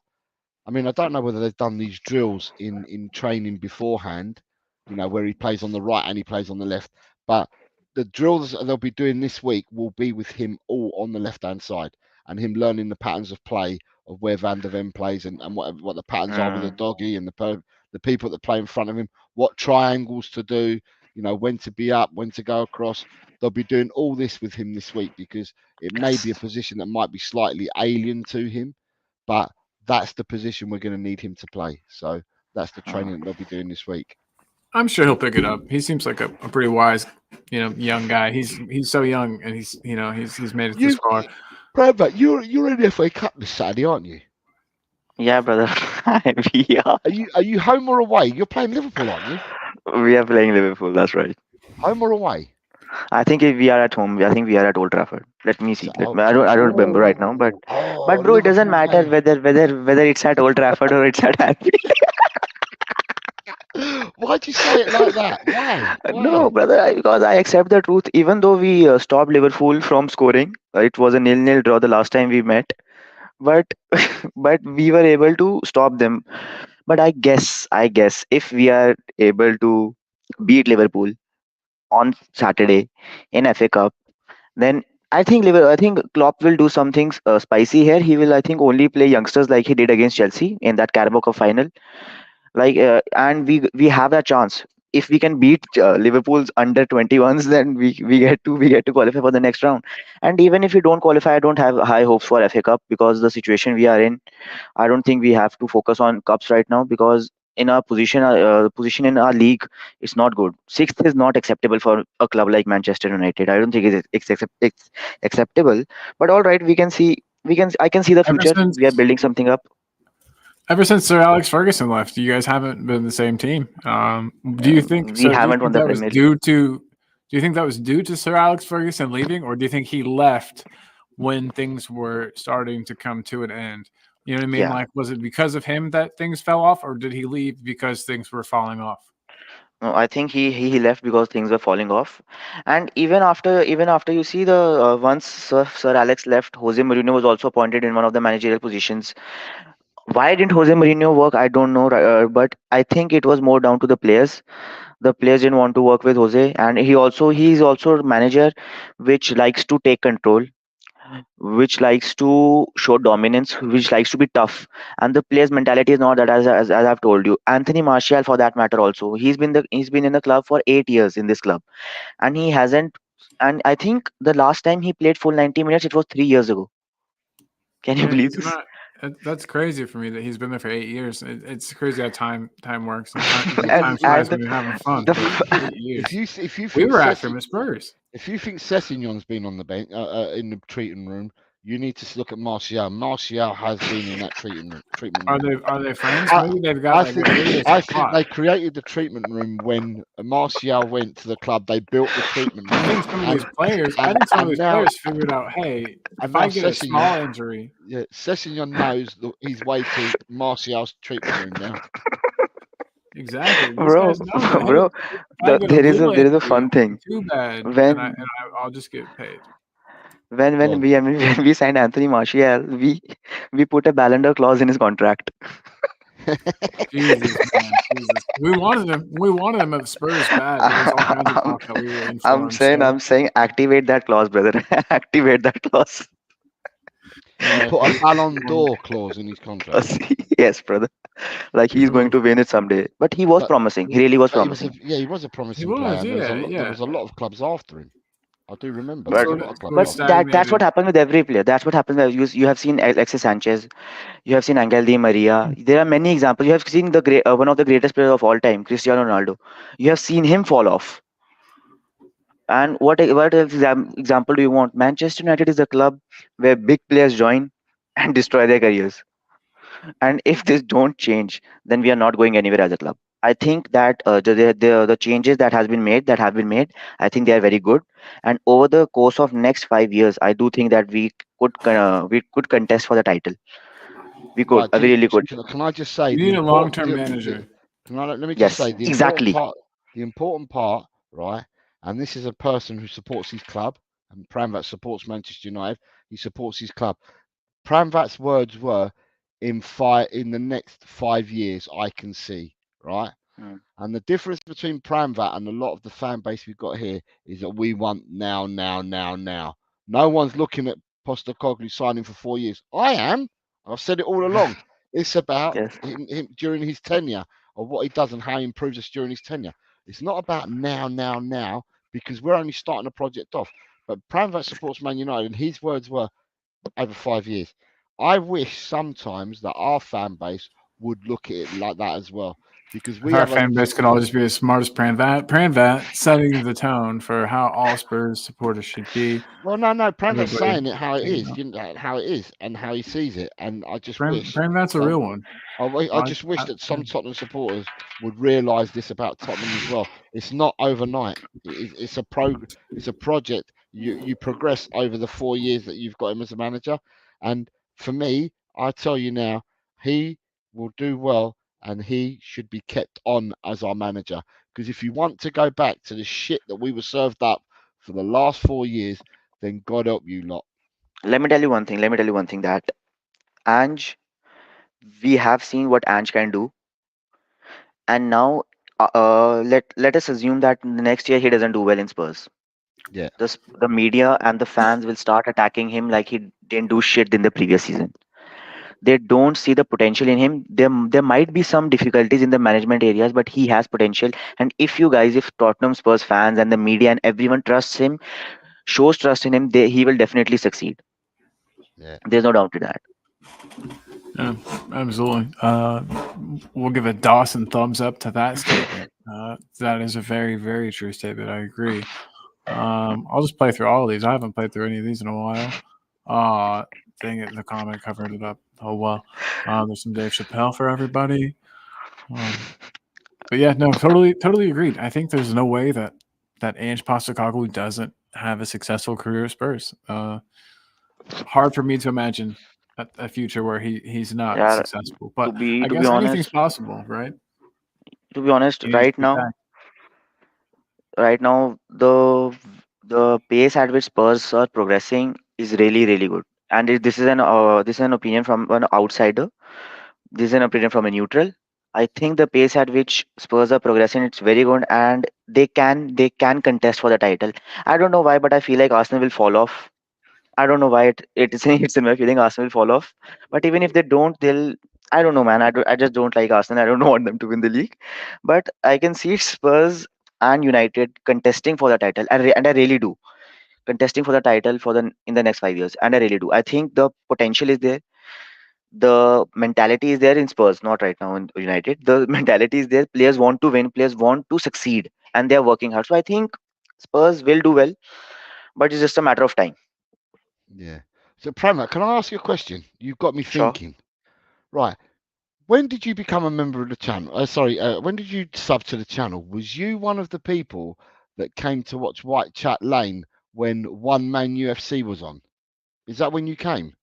I mean, I don't know whether they've done these drills in training beforehand, where he plays on the right and he plays on the left. But the drills they'll be doing this week will be with him all on the left-hand side and him learning the patterns of play of where Van der Ven plays and what the patterns are with the doggy and the people that play in front of him, what triangles to do, when to be up, when to go across. They'll be doing all this with him this week because it may be a position that might be slightly alien to him, but that's the position we're going to need him to play. So that's the training that they'll be doing this week. I'm sure he'll pick it up. He seems like a pretty wise, young guy. He's so young, and he's made it this far. Brad, you're in the FA Cup this Saturday, aren't you? Yeah, brother. We are. Are you home or away? You're playing Liverpool, aren't you? We are playing Liverpool. That's right. Home or away? I think if we are at home, I think we are at Old Trafford. Let me see. I don't remember right now, but bro, it doesn't matter whether it's at Old Trafford or it's at Anfield. Why'd you say it like that? Why? No, brother, because I accept the truth. Even though we stopped Liverpool from scoring, it was a 0-0 draw the last time we met, but but we were able to stop them. But I guess if we are able to beat Liverpool on Saturday in FA Cup, then I think Klopp will do something spicy here. He will, I think, only play youngsters like he did against Chelsea in that Carabao Cup final. And we have a chance. If we can beat Liverpool's under 21s, then we get to qualify for the next round. And even if we don't qualify, I don't have high hopes for FA Cup because the situation we are in. I don't think we have to focus on cups right now because in our position in our league, it's not good. Sixth is not acceptable for a club like Manchester United. I don't think it's acceptable. But all right, I can see the future. We are building something up. Ever since Sir Alex Ferguson left, you guys haven't been the same team. Do you think we haven't won the Premier League? Do you think that was due to Sir Alex Ferguson leaving, or do you think he left when things were starting to come to an end? You know what I mean? Yeah. Like, was it because of him that things fell off, or did he leave because things were falling off? No, I think he left because things were falling off, and even after you see the once Sir Alex left, Jose Mourinho was also appointed in one of the managerial positions. Why didn't Jose Mourinho work? I don't know, but I think it was more down to the players. The players didn't want to work with Jose, and he's also a manager which likes to take control, which likes to show dominance, which likes to be tough. And the players' mentality is not that, as I've told you. Anthony Martial, for that matter, also he's been in the club for 8 years in this club, and he hasn't. And I think the last time he played full 90 minutes, it was 3 years ago. Can you Yeah, believe he's this? not. That's crazy for me that he's been there for 8 years. It's crazy how time works. And time and flies and when you're having fun. the But 8 years. If you We think were after him at Spurs. if you think Sessegnon's been on the bench in the treating room, you need to look at Martial. Martial has been in that treatment room. Are they friends? I- Maybe they've got I like think maybe it's a I think plot. they created the treatment room when Martial went to the club. They built the treatment I room. think some of these And- players. I and- think some of and these now- players figured out, hey, if and I now get a Sessegnon- small injury, Yeah, Sessegnon knows his way to Martial's treatment room now. exactly. These bro, guys know that, hey, bro, if I get there is little a injury, fun thing. too bad, When I'll just get paid. when Go on. when we I mean, when we signed Anthony Martial, we put a Ballon d'Or clause in his contract. Jesus, man, Jesus. We wanted him at Spurs bad. There was all kinds of talk that we were in for him. I'm saying activate that clause, brother. Activate that clause. Put a Ballon d'Or clause in his contract. Yes, brother. Like he's going to win it someday. But he was But- promising. He really was But he was promising. he was a promising He was, player. And yeah. there was a lot of clubs after him. I do remember. But- There was a lot of clubs But after him. that's what happened with every player. That's what happens. You have seen Alexis Sanchez, you have seen Angel Di Maria. There are many examples. You have seen one of the greatest players of all time, Cristiano Ronaldo. You have seen him fall off. And what example do you want? Manchester United is a club where big players join and destroy their careers. And if this don't change, then we are not going anywhere as a club. I think that the changes that have been made, I think they are very good. And over the course of next 5 years, I do think that we could contest for the title. We could, Right, we really could. Can I just say You the need a important- long-term the- manager. Let me Yes, just say the exactly. important part, right? And this is a person who supports his club, and Pramvat supports Manchester United. He supports his club. Pramvat's words were, in the next 5 years, I can see, right? Mm. And the difference between Pramvat and a lot of the fan base we've got here is that we want now. No one's looking at Postecoglou signing for 4 years. I am. I've said it all along. It's about Yes. him during his tenure, or what he does and how he improves us during his tenure. It's not about now, because we're only starting the project off. But Pramvat supports Man United, and his words were over 5 years. I wish sometimes that our fan base would look at it like that as well, because we If our have fan base could all just be as smart as Pranvat, setting the tone for how all Spurs supporters should be. Well, no, Pramvat's Everybody- saying it how it you is, know. you know, how it is, and how he sees it. And I just wish, Pranvat's a real one. I just wish that some Tottenham supporters would realise this about Tottenham as well. It's not overnight. It's a project. You progress over the 4 years that you've got him as a manager. And for me, I tell you now, he will do well, and he should be kept on as our manager. Because if you want to go back to the shit that we were served up for the last 4 years, then God help you lot. Let me tell you one thing. That Ange, we have seen what Ange can do, and now let us assume that next year he doesn't do well in Spurs. Yeah. The media and the fans will start attacking him like he didn't do shit in the previous season. They don't see the potential in him. There might be some difficulties in the management areas, but he has potential. And if Tottenham Spurs fans and the media and everyone trusts him, shows trust in him, he will definitely succeed. Yeah. There's no doubt to that. Yeah, absolutely. We'll give a Dawson thumbs up to that statement. That is a very, very true statement. I agree. I'll just play through all of these. I haven't played through any of these in a while. Dang it, the comment covered it up. Oh well. There's some Dave Chappelle for everybody. But yeah, no, totally agreed. I think there's no way that Ange Postecoglou doesn't have a successful career at Spurs. Hard for me to imagine a future where he's not successful. But I guess anything's possible, right? To be honest, right now, the pace at which Spurs are progressing is really, really good. And this is an opinion from an outsider. This is an opinion from a neutral. I think the pace at which Spurs are progressing, it's very good, and they can contest for the title. I don't know why, but I feel like Arsenal will fall off. I don't know why it's it's in my feeling Arsenal will fall off. But even if they don't, they'll. I don't know, man. I just don't like Arsenal. I don't want them to win the league. But I can see Spurs and United contesting for the title, and I really do contesting for the title for the in the next 5 years, and I really do. I think the potential is there, the mentality is there in Spurs, not right now in United. The mentality is there. Players want to win. Players want to succeed, and they are working hard. So I think Spurs will do well, but it's just a matter of time. Yeah. So, Prama, can I ask you a question? You've got me Sure. thinking. Right. When did you become a member of the channel? When did you sub to the channel? Was you one of the people that came to watch White Chat Lane when One Man UFC was on? Is that when you came?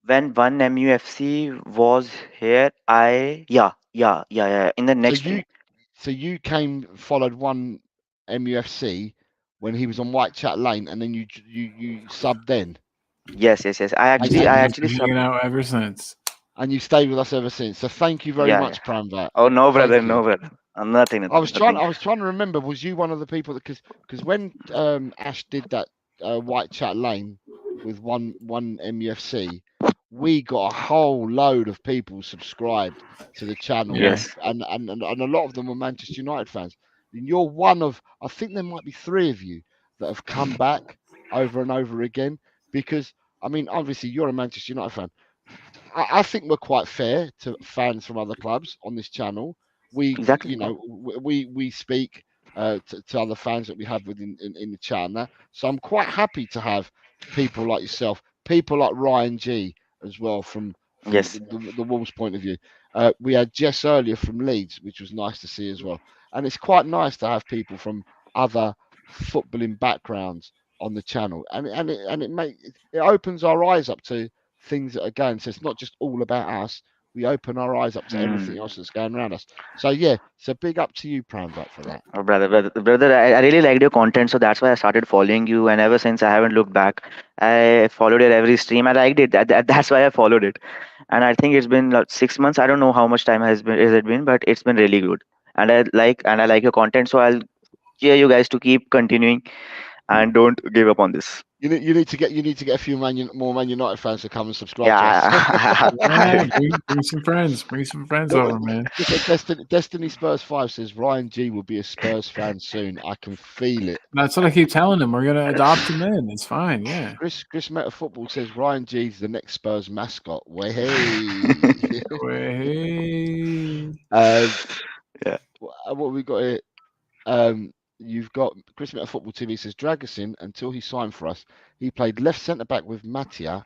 When one MUFC was here, yeah. In the next stream. So you came, followed One MUFC when he was on White Chat Lane, and then you subbed then, Yes. I And actually, you- I He's actually been sub. hanging out ever since. and you stayed with us ever since. So thank you very Yeah, much, yeah. Pramvat. Oh no, brother, Thank you. no, brother. Nothing. I was trying to remember. Was you one of the people that because when Ash did that White Chat Lane with one MUFC, we got a whole load of people subscribed to the channel, Yeah. Yes. and a lot of them were Manchester United fans. And you're one of, I think there might be 3 of you that have come back over and over again, because I mean, obviously you're a Manchester United fan. I think we're quite fair to fans from other clubs on this channel. We, Exactly. you know, we speak to other fans that we have within in the chat and that. So I'm quite happy to have people like yourself, people like Ryan G as well from Yes. the Wolves' point of view. We had Jess earlier from Leeds, which was nice to see as well. And it's quite nice to have people from other footballing backgrounds on the channel, and it opens our eyes up to things that are going. So it's not just all about us. We open our eyes up to everything Hmm. else that's going around us. So yeah, so big up to you, Pramvat, for that. Oh, brother, I really liked your content, so that's why I started following you. And ever since, I haven't looked back. I followed your every stream. I liked it. That's why I followed it. And I think it's been like 6 months. I don't know how much time has it been, but it's been really good. And I like your content, so I'll cheer you guys to keep continuing and don't give up on this. You need to get a few more Man United fans to come and subscribe to us. Yeah. Yeah, bring some friends. Bring some friends over, man. Look at Destiny Spurs 5 says Ryan G will be a Spurs fan soon. I can feel it. That's what I keep telling him. We're gonna adopt him in. It's fine. Yeah. Chris Meta Football says Ryan G's the next Spurs mascot. Way Hey. Yeah. What we got here? You've got Chris Meta Football TV says Dragusin, until he signed for us, he played left centre back with Mattia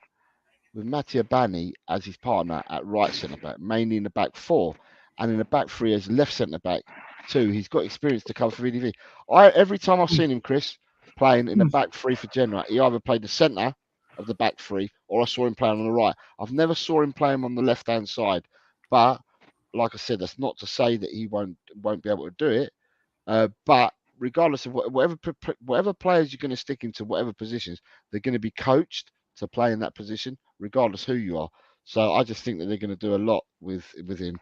Bani as his partner at right centre back, mainly in the back 4, and in the back 3 as left centre back 2. He's got experience to cover for VDV. Every time I've seen him, Chris, playing in the back 3 for Genoa, he either played the centre of the back 3 or I saw him playing on the right. I've never saw him playing on the left hand side, but like I said, that's not to say that he won't be able to do it. But regardless of whatever players you're going to stick into whatever positions, they're going to be coached to play in that position, regardless who you are. So I just think that they're going to do a lot with him.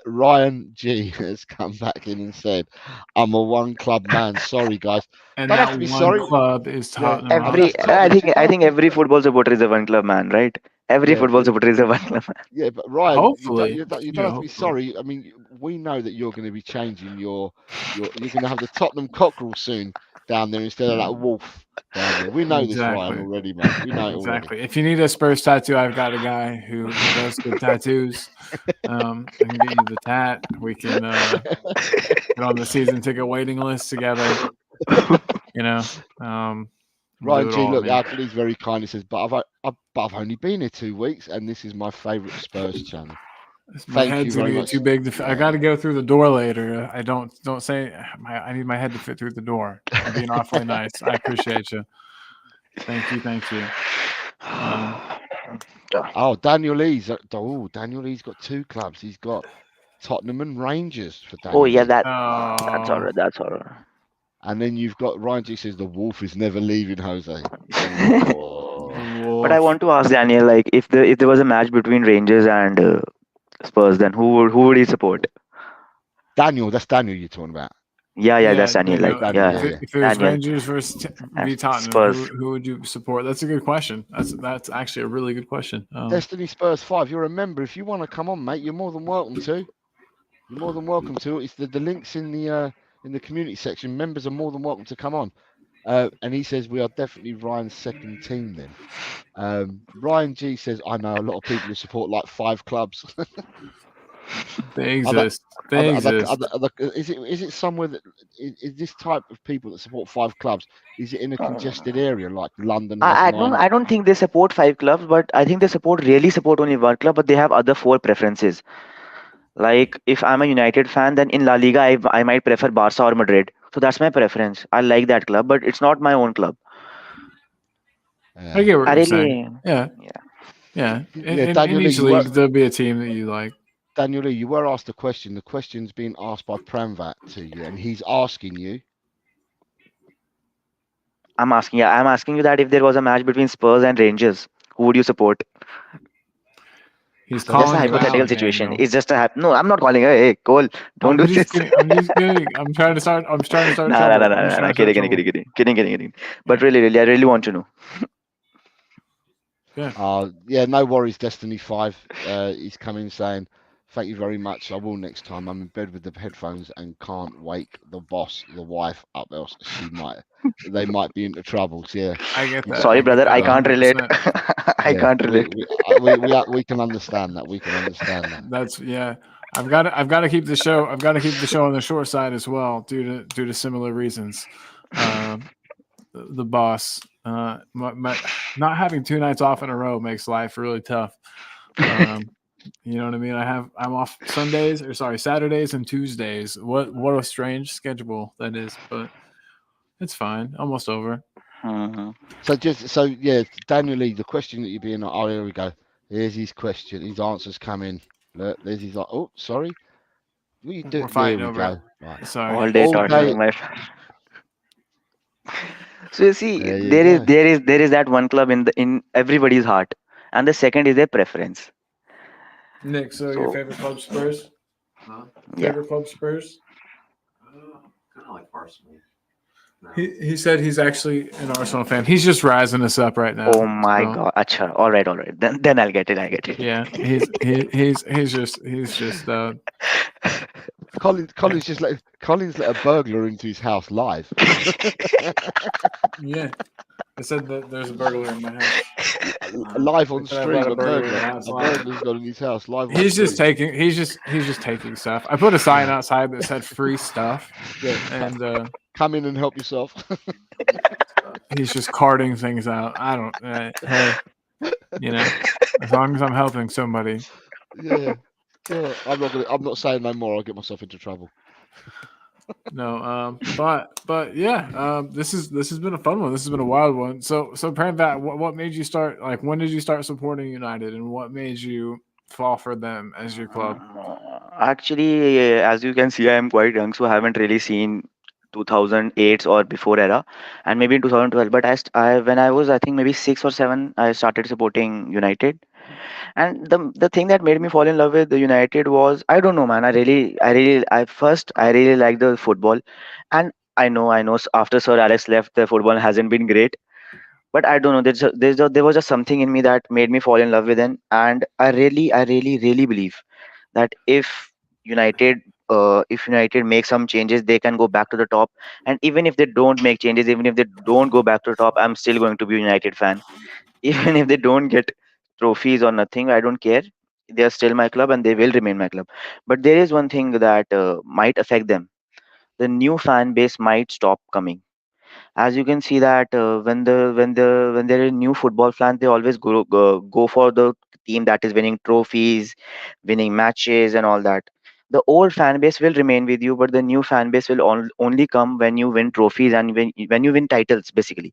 Ryan G has come back in and said, "I'm a one club man. Sorry, guys. And Don't have that to be one sorry. club is Tottenham. I think every football supporter is a one club man, right? Every Yeah, football supporter is a one club man. Yeah, but Ryan, Hopefully. you don't Yeah, have to be hopefully. sorry. I mean, we know that you're going to be changing you're going to have the Tottenham cockerel soon down there instead of that wolf down there. We know this, Ryan, Exactly. already, man. We know it already. Exactly. If you need a Spurs tattoo, I've got a guy who does good tattoos. I can get you the tat. We can get on the season ticket waiting list together. You know, we'll Ryan do it G, all, look, man. he's very kind. He says, but I've only been here 2 weeks, and this is my favourite Spurs channel. My Thank head's you gonna very get much. too big. I got to go through the door later. I don't say. I need my head to fit through the door. You're being awfully nice. I appreciate you. Thank you. Oh, Daniel Lee's got 2 clubs. He's got Tottenham and Rangers for Daniel. Oh yeah, Lee. that's Oh, all right. That's all right. And then you've got Ryan G says the wolf is never leaving, Jose. Oh. But I want to ask Daniel, like, if there was a match between Rangers and Spurs, then who would he support? Daniel, that's Daniel you're talking about. Yeah, that's Daniel. Daniel, Like, Daniel, yeah, yeah. if it was Daniel. Rangers versus v Tottenham, Spurs. who would you support? That's a good question. That's actually a really good question. Destiny Spurs 5. You're a member. If you want to come on, mate, you're more than welcome to. You're more than welcome to. It's the links in the community section. Members are more than welcome to come on. And he says we are definitely Ryan's second team then. Ryan G says I know a lot of people who support like 5 clubs. They exist. They exist. Is it somewhere that is this type of people that support 5 clubs? Is it in a congested area like London? Has 9? I don't think they support 5 clubs, but I think they really support only one club, but they have other 4 preferences. Like if I'm a United fan, then in La Liga I might prefer Barca or Madrid. So that's my preference. I like that club, but it's not my own club. I get what I you're saying. really, Yeah. Yeah, In Daniel, each you league, were- there'll be a team that you like. Daniel Lee, you were asked a question. The question's been asked by Pramvat to you, and he's asking you. I'm asking you that if there was a match between Spurs and Rangers, who would you support? He's Just a calling you hypothetical out, situation. Daniel. It's just a no. I'm not calling her. Hey, Cole, don't do I'm just this. kidding. I'm just kidding. I'm trying to start. No. Trouble. I'm just trying to start trouble. Kidding. But really, I really want to know. Yeah, no worries, Destiny 5. He's coming saying, thank you very much. I will next time. I'm in bed with the headphones and can't wake the boss, the wife up, else they might be into troubles. Yeah. I get that. Sorry, brother, I can't relate. 100%. I can't relate. We can understand that. We can understand that. That's I've got to keep the show. I've got to keep the show on the short side as well, due to similar reasons. The boss, not having 2 nights off in a row makes life really tough. You know what I mean? I'm off Saturdays and Tuesdays. What a strange schedule that is, but it's fine. Almost over. So Daniel Lee, the question that you're being, oh, here we go. Here's his question. His answers come in. Look, there's his. Oh, sorry. What are you doing? We're fighting there we over go. Right. Sorry. All day torturing my. So you see, There you there is that one club in everybody's heart, and the second is their preference. Nick, so your favorite club, Spurs? Huh? Yeah. Favorite club, Spurs? Kind of like Arsenal. No. He said he's actually an Arsenal fan. He's just rising us up right now. Oh my so, God! Acha. All right. Then I'll get it. Yeah, he's just Collins let a burglar into his house live. yeah. I said that there's a burglar in my house. Live on I said I stream, let a a burglar in burglar. the house A live. burglar's got in his house live. On He's just stream. taking stuff. I put a sign outside that said free stuff, Yeah. and Come in and help yourself. he's just carting things out. I don't. Hey, as long as I'm helping somebody. Yeah. I'm not saying no more. I'll get myself into trouble. No, but yeah, this has been a fun one. This has been a wild one. So Pranvat, what made you start? Like, when did you start supporting United, and what made you fall for them as your club? Actually, as you can see, I am quite young, so I haven't really seen 2008 or before era, and maybe in 2012. But when I was, I think maybe 6 or 7, I started supporting United. And the thing that made me fall in love with the United was, I don't know, man. I really like the football, and I know after Sir Alex left, the football hasn't been great. But I don't know. There was just something in me that made me fall in love with it, and I really believe that if United make some changes, they can go back to the top. And even if they don't make changes, even if they don't go back to the top, I'm still going to be a United fan. Even if they don't get trophies or nothing, I don't care. They are still my club, and they will remain my club. But there is one thing that might affect them. The new fan base might stop coming. As you can see that when there is new football fans, they always go for the team that is winning trophies, winning matches, and all that. The old fan base will remain with you, but the new fan base will only come when you win trophies and when you win titles, basically.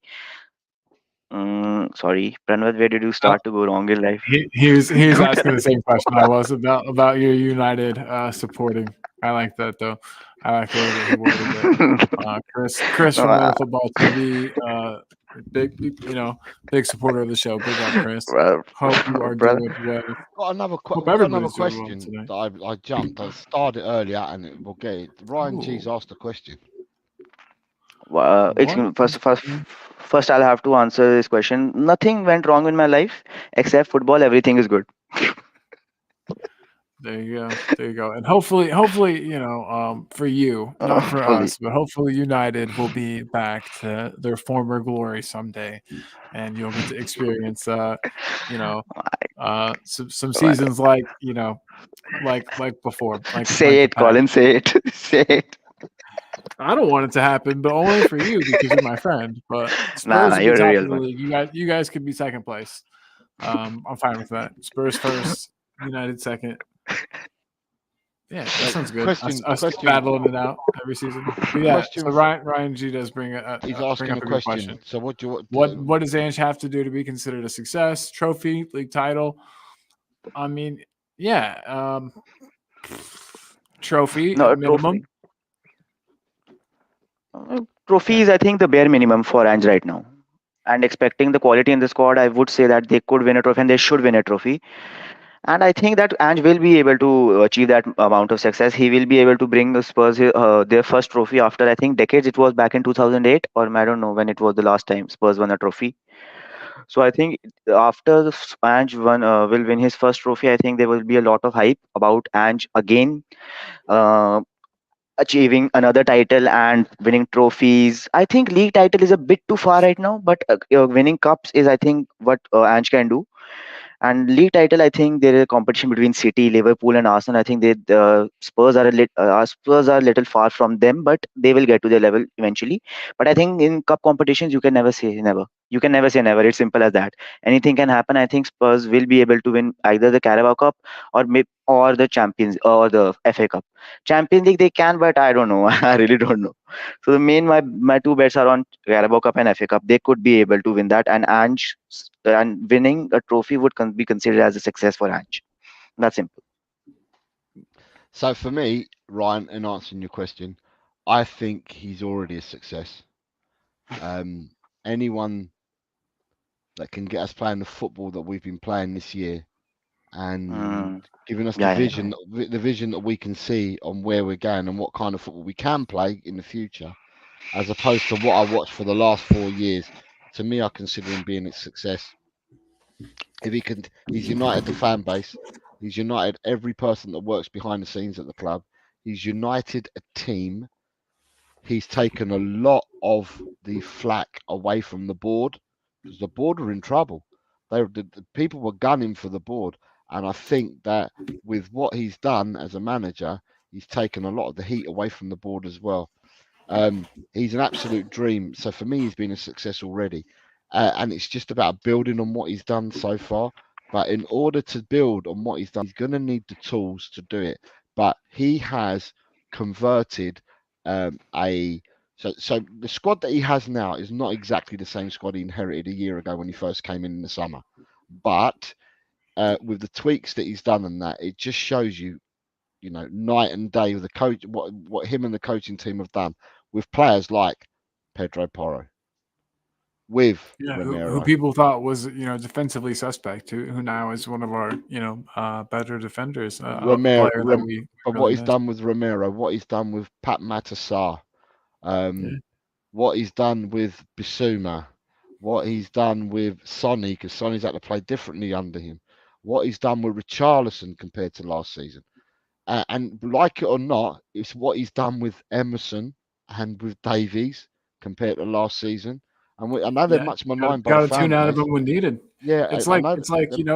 Sorry, Pranvat, where did you start to go wrong in life? He was asking the same question I was about your United supporting. I like that though. I like the way that he worded it. Chris from Little Football TV big supporter of the show. Big up, Chris. Well, Hope you are brother. doing well. Got another, Hope got another everybody's doing well question tonight. that I jumped. I started earlier and we'll get it. Ryan G's Ooh. asked a question. First, I'll have to answer this question. Nothing went wrong in my life except football. Everything is good. There you go. There you go. And hopefully, for you, not for Fully. us, but hopefully United will be back to their former glory someday, and you'll get to experience, some seasons like before. Say it, the past. Colin. Say it. Say it. I don't want it to happen, but only for you because you're my friend. But Spurs will be You're a top real of the one. league. You guys could be second place. I'm fine with that. Spurs first, United second. Yeah, that sounds good. Question- Us question- battling it out every season. But yeah, Question so Ryan G does bring He's bring asking up a a good question. question. So what do you What does Ange have to do to be considered a success? Trophy, league title. I mean, yeah, trophy No, at minimum. Trophy is, I think, the bare minimum for Ange right now. And expecting the quality in the squad, I would say that they could win a trophy and they should win a trophy. And I think that Ange will be able to achieve that amount of success. He will be able to bring the Spurs their first trophy after, I think, decades. It was back in 2008, or I don't know when it was the last time Spurs won a trophy. So I think after Ange will win his first trophy, I think there will be a lot of hype about Ange again uh, achieving another title and winning trophies. I think league title is a bit too far right now, but winning cups is, I think, what Ange can do. And league title, I think there is a competition between City, Liverpool, and Arsenal. I think Spurs are a little far from them, but they will get to their level eventually. But I think in cup competitions, you can never say never. You can never say never. It's simple as that. Anything can happen. I think Spurs will be able to win either the Carabao Cup or the Champions or the FA Cup. Champions League they can, but I don't know. I really don't know. So my two bets are on Carabao Cup and FA Cup. They could be able to win that, and Ange and winning a trophy would be considered as a success for Ange. That's simple. So for me, Ryan, in answering your question, I think he's already a success. Anyone that can get us playing the football that we've been playing this year and giving us the vision that we can see on where we're going and what kind of football we can play in the future, as opposed to what I watched for the last 4 years. To me, I consider him being a success. If he can, he's united the fan base. He's united every person that works behind the scenes at the club. He's united a team. He's taken a lot of the flack away from the board because the board were in trouble. The people were gunning for the board. And I think that with what he's done as a manager, he's taken a lot of the heat away from the board as well. He's an absolute dream. So for me, he's been a success already. And it's just about building on what he's done so far. But in order to build on what he's done, he's going to need the tools to do it. But he has converted so the squad that he has now is not exactly the same squad he inherited a year ago when he first came in the summer. But with the tweaks that he's done and that, it just shows you, night and day with the coach, what him and the coaching team have done with players like Pedro Porro, with Romero. Who people thought was defensively suspect, who now is one of our better defenders. Romero, but what he's done with Romero, what he's done with Pat Matassar, what he's done with Bissouma, what he's done with Sonny, because Sonny's had to play differently under him, what he's done with Richarlison compared to last season. And like it or not, it's what he's done with Emerson and with Davies compared to last season. And I know they're much more known by the fan base. Got to tune out of them when needed. Yeah, it's like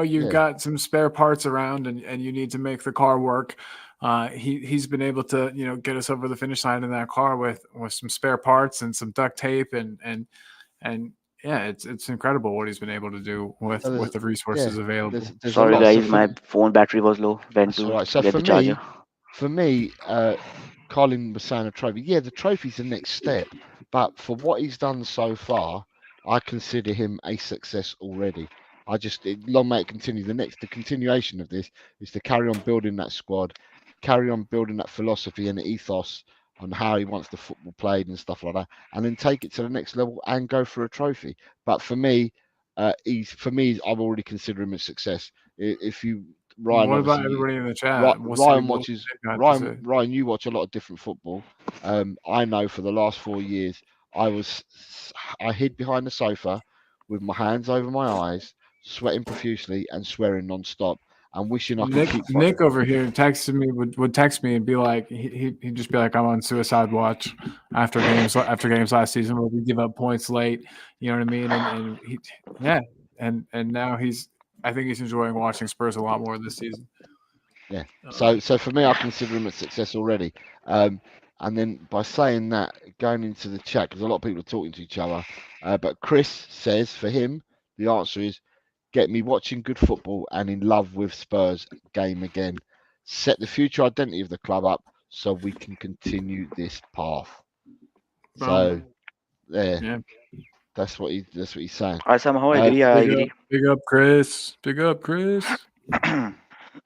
you've got some spare parts around, and you need to make the car work. He's been able to get us over the finish line in that car with some spare parts and some duct tape and yeah, it's incredible what he's been able to do with the resources available. Sorry guys, my phone battery was low. Went to right. So get the charger. For me, Colin was saying a trophy. Yeah, the trophy's the next step, but for what he's done so far, I consider him a success already. Long may it continue. The continuation of this is to carry on building that squad, carry on building that philosophy and the ethos on how he wants the football played and stuff like that, and then take it to the next level and go for a trophy. But for me, I've already considered him a success. If you Ryan, What about obviously, everybody in the chat? Ryan watches what they got to say. Ryan. You watch a lot of different football. I know for the last 4 years, I hid behind the sofa with my hands over my eyes, sweating profusely and swearing non-stop, and wishing I could keep. Nick over here texted me would text me and be like he'd just be like, I'm on suicide watch after games last season where we give up points late, you know what I mean, and now I think he's enjoying watching Spurs a lot more this season. Yeah. So for me, I consider him a success already. And then by saying that, going into the chat, because a lot of people are talking to each other, but Chris says for him, the answer is get me watching good football and in love with Spurs game again. Set the future identity of the club up so we can continue this path. So yeah. That's what he's saying. I somehow agree. I agree. Big up, Chris. Big up, Chris.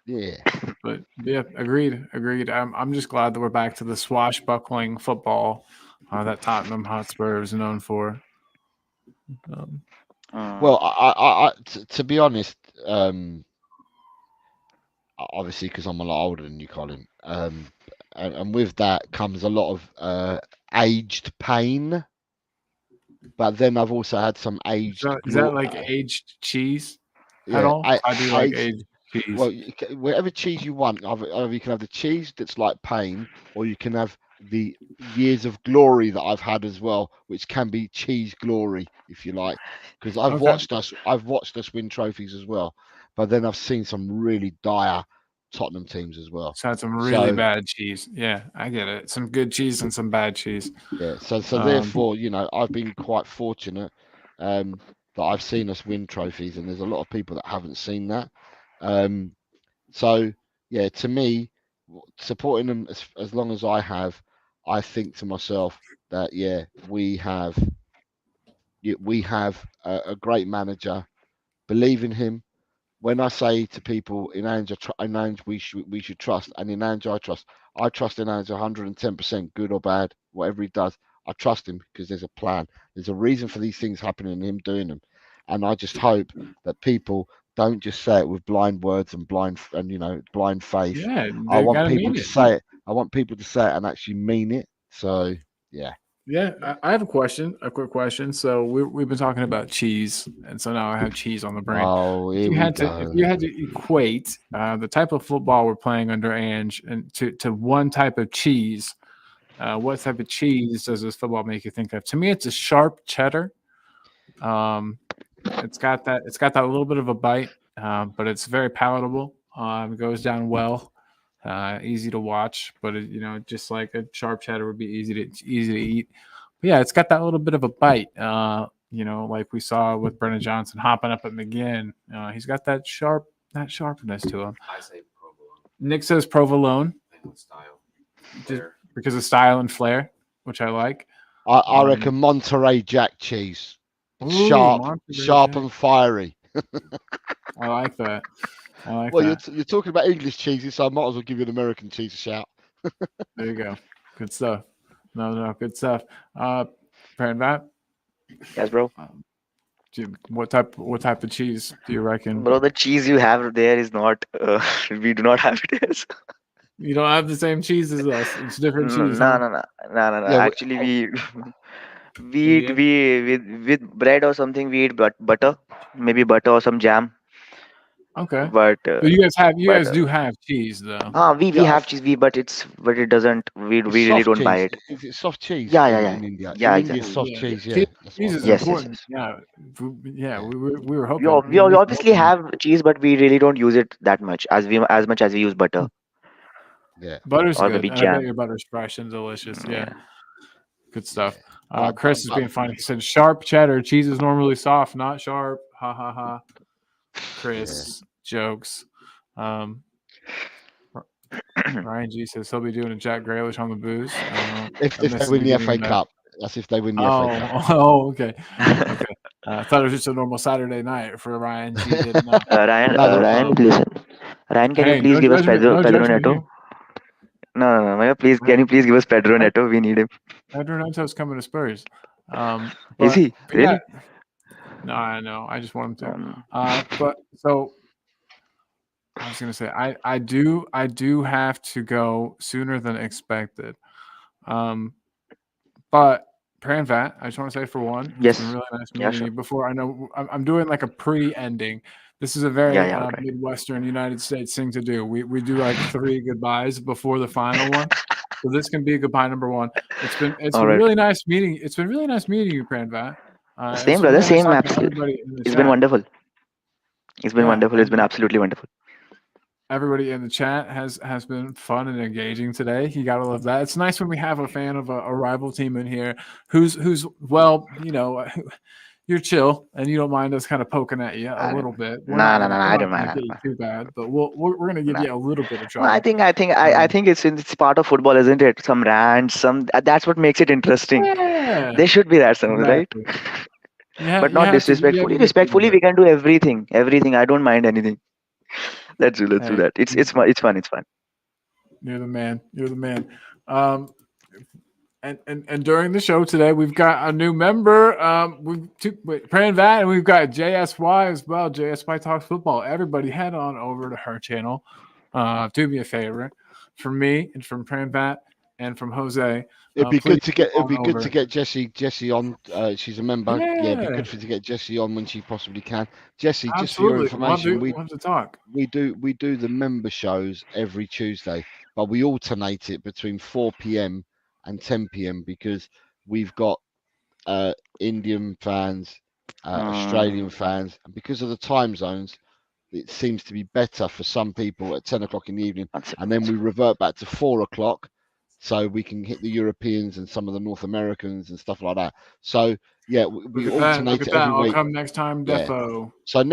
Yeah. But yeah, agreed. I'm just glad that we're back to the swashbuckling football that Tottenham Hotspur is known for. Well, I to be honest, obviously because I'm a lot older than you, Colin, and with that comes a lot of aged pain. But then I've also had some aged. Is that like aged cheese Yeah, at all? I do like aged cheese. Well, whatever cheese you want, either you can have the cheese that's like pain, or you can have the years of glory that I've had as well, which can be cheese glory if you like. Because I've watched us win trophies as well, but then I've seen some really dire Tottenham teams as well. So had some really bad cheese. Yeah, I get it. Some good cheese and some bad cheese. Yeah. So therefore, I've been quite fortunate that I've seen us win trophies, and there's a lot of people that haven't seen that. So yeah, to me, supporting them as long as I have, I think to myself that we have a great manager. Believe in him. When I say to people in Ange we should trust, and in Ange I trust in Ange 110%, good or bad, whatever he does, I trust him because there's a plan. There's a reason for these things happening and him doing them. And I just hope that people don't just say it with blind words and blind faith. Yeah, I want people to say it. I want people to say it and actually mean it. So yeah. Yeah, I have a quick question. So we've been talking about cheese, and so now I have cheese on the brain. Oh, if you had to equate the type of football we're playing under Ange and to one type of cheese, what type of cheese does this football make you think of? To me, it's a sharp cheddar. It's got that little bit of a bite, but it's very palatable. It goes down well. Easy to watch, but just like a sharp cheddar would be easy to eat. But yeah, it's got that little bit of a bite. Like we saw with Brennan Johnson hopping up at McGinn. He's got that sharpness to him. I say provolone. Nick says provolone. Style. Just because of style and flair, which I like. I reckon Monterey Jack cheese. Ooh, sharp and fiery. I like that. You're talking about English cheeses, so I might as well give you an American cheese a shout. There you go. Good stuff. No, good stuff. Parent Vat? Yes, bro. What type of cheese do you reckon? Bro, the cheese you have there is not. We do not have it as. You don't have the same cheese as us. It's different cheese. No. Yeah, Actually, we with bread or something we eat butter, maybe butter or some jam. Okay. But you guys do have cheese though. We have cheese, but it doesn't. We really don't buy it. Is it soft cheese? Yeah. In India. Yeah, in India, exactly. soft cheese. Yeah. Cheese is Yes, important. yes. Yeah. We were hoping. We obviously have cheese, but we really don't use it that much as much as we use butter. Yeah. Butter's Or good. maybe I jam. bet your butter's fresh and delicious. Yeah. Good stuff. But- Chris is but- being funny. He said sharp cheddar. Cheese is normally soft, not sharp. Ha ha ha. Chris jokes. Ryan G says he'll be doing a Jack Grealish on the booze. If they win the FA Cup, that's if they win the FA Cup. Oh, okay. I thought it was just a normal Saturday night for Ryan G. Didn't know. Ryan, listen. Ryan, can you please no give us judgment, Pedro no judgment Neto? here. No. Please, can you please give us Pedro Neto? We need him. Pedro Neto's coming to Spurs. Is But- he but really? yeah. No, I know. I just want him to. Um, But so I was gonna say I do have to go sooner than expected. But Pranvat, I just want to say for one, Yes. it's been really nice Yeah, meeting you. Before I know, I'm doing like a pre-ending. This is a very Yeah, okay. Midwestern United States thing to do. We do like 3 goodbyes before the final one. So this can be goodbye number 1. It's been All right. really nice meeting. It's been really nice meeting you, Pranvat. Same, it's brother. really nice Same, talking to absolutely. everybody in the It's been chat. wonderful. It's been Yeah, wonderful. It's been and- absolutely wonderful. Everybody in the chat has been fun and engaging today. You gotta love that. It's nice when we have a fan of a rival team in here who's well, you're chill and you don't mind us kind of poking at you a little bit. We're Nah, not nah, gonna- nah, we're I not don't gonna mind, I get don't you too bad, but we're gonna give Nah. you a little bit of No, trouble. I think it's part of football, isn't it? Some rants, that's what makes it interesting. Yeah, There should be that, some right? exactly. Yeah, But not disrespectfully. Respectfully, we can do everything. Everything. I don't mind anything. Let's do Hey, that. It's fun. It's fun. You're the man. You're the man. And during the show today, we've got a new member. Pranvat, and we've got JSY as well. JSY Talks Football. Everybody head on over to her channel. Do me a favor, from me and from Pranvat and from Jose. It'd be please good to get. go It'd be on good over. to get Jessie on. She's a member. Yeah, it'd be Yeah. good to get Jessie on when she possibly can. Jessie, just for your Absolutely. information, We'll have to talk. we do the member shows every Tuesday, but we alternate it between 4 p.m. and 10 p.m. because we've got Indian fans, Australian fans, and because of the time zones, it seems to be better for some people at 10 o'clock in the evening, and then we revert back to 4 o'clock, so we can hit the Europeans and some of the North Americans and stuff like that. So yeah, we Look at that. alternate Look at it that. every I'll week. come next time, Yeah. defo. So the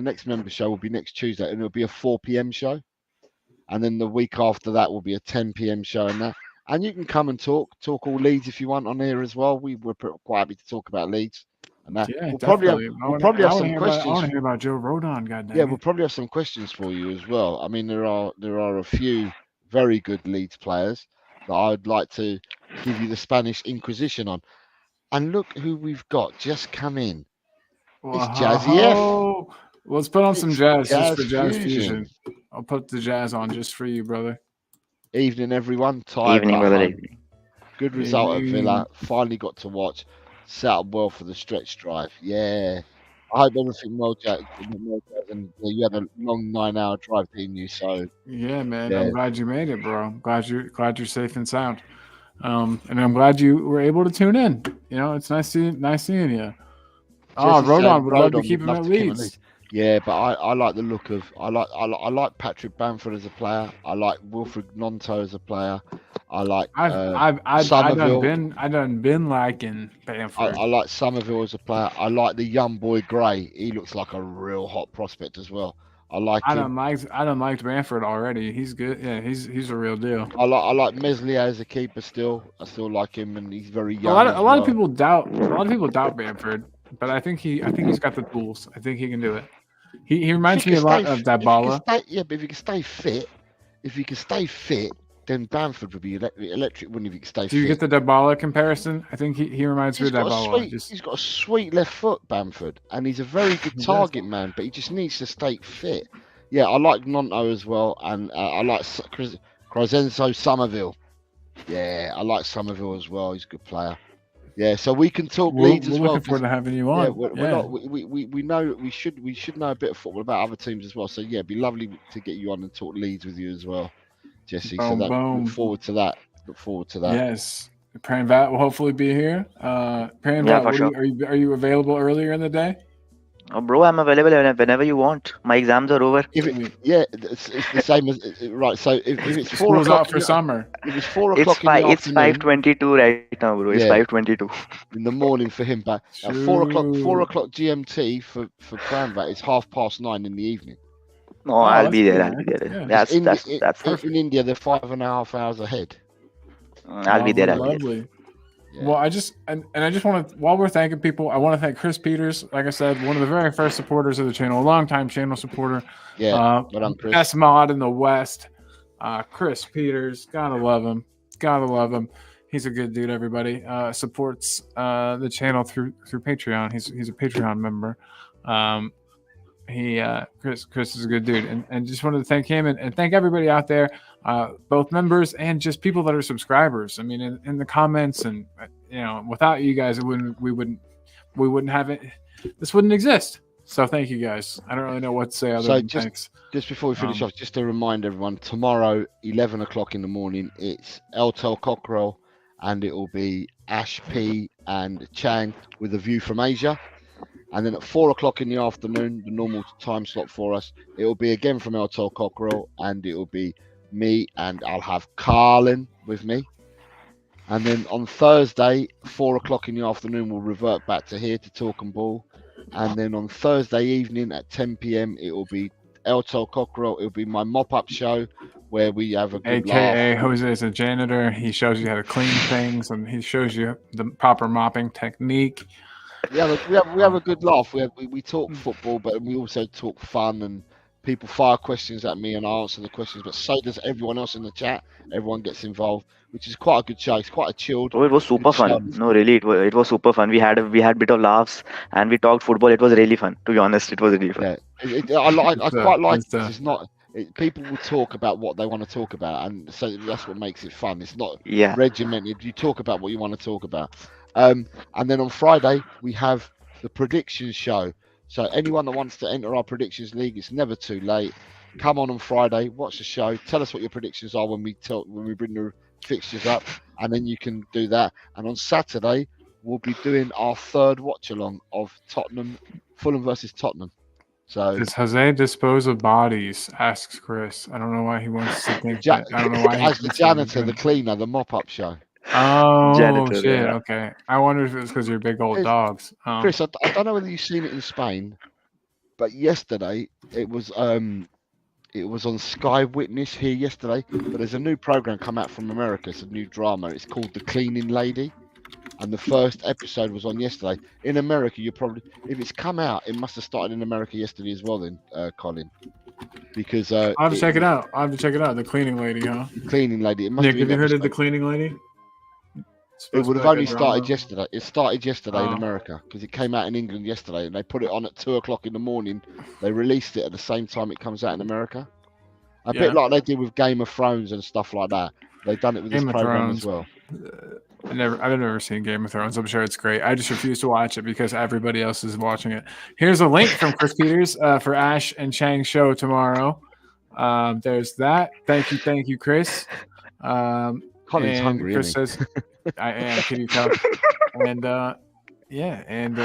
next member show will be next Tuesday, and it'll be a 4 p.m. show, and then the week after that will be a 10 p.m. show, and you can come and talk all Leeds if you want on here as well. We're quite happy to talk about Leeds, and that Yeah, we'll probably have definitely. we'll probably have I some I questions. want to hear about Joe Rodon. Goddamn. Yeah, we'll probably have some questions for you as well. I mean, there are a few very good Leeds players that I'd like to give you the Spanish Inquisition on. And look who we've got just come in. It's Jazzy F. Whoa. Let's put on some It's jazz just for Jazz Jazz Fusion. Fusion. I'll put the jazz on just for you, brother. Evening, everyone. Tired Evening, but brother. home. Good result at Villa. Finally got to watch. Set up well for the stretch drive. Yeah. I hope everything well, Jack. And you had a long 9-hour drive, didn't you? So Yeah, man. Yeah. I'm glad you made it, bro. I'm glad you're safe and sound. And I'm glad you were able to tune in. It's nice seeing you. Oh, Jesse said Rodon would love to Rodon keep him would at love to keep him at Leeds. Leeds. Yeah, but I like the look of I like Patrick Bamford as a player. I like Wilfred Gnonto as a player. I like I've Somerville. done been liking Bamford. I like Somerville as a player. I like the young boy Gray. He looks like a real hot prospect as well. I like I him. don't liked Bamford already. He's good. Yeah, he's a real deal. I like Meslier as a keeper still. I still like him, and he's very young. A lot of people doubt Bamford, but I think he's got the tools. I think he can do it. He reminds me a lot of Dybala. Yeah, but if he can stay fit, then Bamford would be electric, wouldn't he? If he could stay fit. Do you get the Dybala comparison? I think he reminds me of Dybala. He's got a sweet left foot, Bamford, and he's a very good target man, but he just needs to stay fit. Yeah, I like Gnonto as well, and I like Crescenzo Somerville. Yeah, I like Somerville as well. He's a good player. Yeah, so we can talk Leeds as we're well. looking forward to having you Yeah, on. we know we should know a bit of football about other teams as well. So yeah, it'd be lovely to get you on and talk Leeds with you as well, Jesse. Boom, boom. Look forward to that. Yes, Pranvat will hopefully be here. Pranvat, Yeah, for sure. are you available earlier in the day? Oh, bro, I'm available whenever you want. My exams are over. It's the same as right. So if it's 4 School's o'clock out for summer. if it's 4 It's o'clock in the it's afternoon 5:22 right now, bro. It's Yeah. 5:22. in the morning for him, but at 4 o'clock GMT for Cranvat is 9:30 in the evening. No, I'll that's be there. good, I'll man. be there. Yeah. That's In India. They're 5.5 hours ahead. I'll be there. I'll be there. Lovely. Yeah. Well, I just want to, while we're thanking people, I want to thank Chris Peters. Like I said, one of the very first supporters of the channel, a longtime channel supporter. Yeah, well done, Chris. Best mod in the West. Chris Peters, gotta love him. Gotta love him. He's a good dude. Everybody supports the channel through Patreon. He's a Patreon member. Chris is a good dude, and just wanted to thank him and thank everybody out there, both members and just people that are subscribers. I mean, in the comments, and without you guys, we wouldn't have it. This wouldn't exist. So thank you guys. I don't really know what to say other than thanks. Just before we finish off, just to remind everyone, tomorrow 11 o'clock in the morning, it's Eltel Cockerel, and it will be Ash P and Chang with a view from Asia. And then at 4 o'clock in the afternoon, the normal time slot for us, it will be again from Eltel Cockerel, and it will be me, and I'll have Carlin with me. And then on Thursday, 4 o'clock in the afternoon, we'll revert back to here to talk and ball. And then on Thursday evening at 10 p.m., it will be Eltel Cockerel. It will be my mop-up show where we have a good AKA laugh. Jose is a janitor. He shows you how to clean things, and he shows you the proper mopping technique. We have a good laugh. We talk football, but we also talk fun, and people fire questions at me and I answer the questions, but so does everyone else in the chat. Everyone gets involved, which is quite a good show. It's quite a chilled. Oh, it was super fun. No, really, it was super fun. We had a bit of laughs, and we talked football. It was really fun. To be honest, it was really fun. Yeah, I quite like it. It's not. People will talk about what they want to talk about, and so that's what makes it fun. It's not regimented. You talk about what you want to talk about. And then on Friday we have the predictions show. So anyone that wants to enter our predictions league, it's never too late. Come on Friday, watch the show, tell us what your predictions are when we bring the fixtures up, and then you can do that. And on Saturday we'll be doing our third watch along of Fulham versus Tottenham. So does Jose dispose of bodies? Asks Chris. I don't know why he wants to think that. I don't know why. As the janitor, the cleaner, the mop-up show. Oh Janitor, shit! yeah. Okay, I wonder if it was because you're big old dogs. Chris, I don't know whether you've seen it in Spain, but yesterday it was on Sky Witness here yesterday. But there's a new program come out from America. It's a new drama. It's called The Cleaning Lady, and the first episode was on yesterday. In America, if it's come out, it must have started in America yesterday as well. Then, Colin, because I'll have to check it out. The Cleaning Lady, huh? Cleaning Lady. It must Nick, be have you heard of episode. The Cleaning Lady? It would have only started yesterday. It started yesterday in America because it came out in England yesterday, and they put it on at 2 o'clock in the morning. They released it at the same time it comes out in America. A bit like they did with Game of Thrones and stuff like that. They've done it with this program as well. I've never seen Game of Thrones. I'm sure it's great. I just refuse to watch it because everybody else is watching it. Here's a link from Chris Peters for Ash and Chang's show tomorrow. There's that. Thank you, Chris. Colin's hungry. Chris says, "I am." Can you tell? And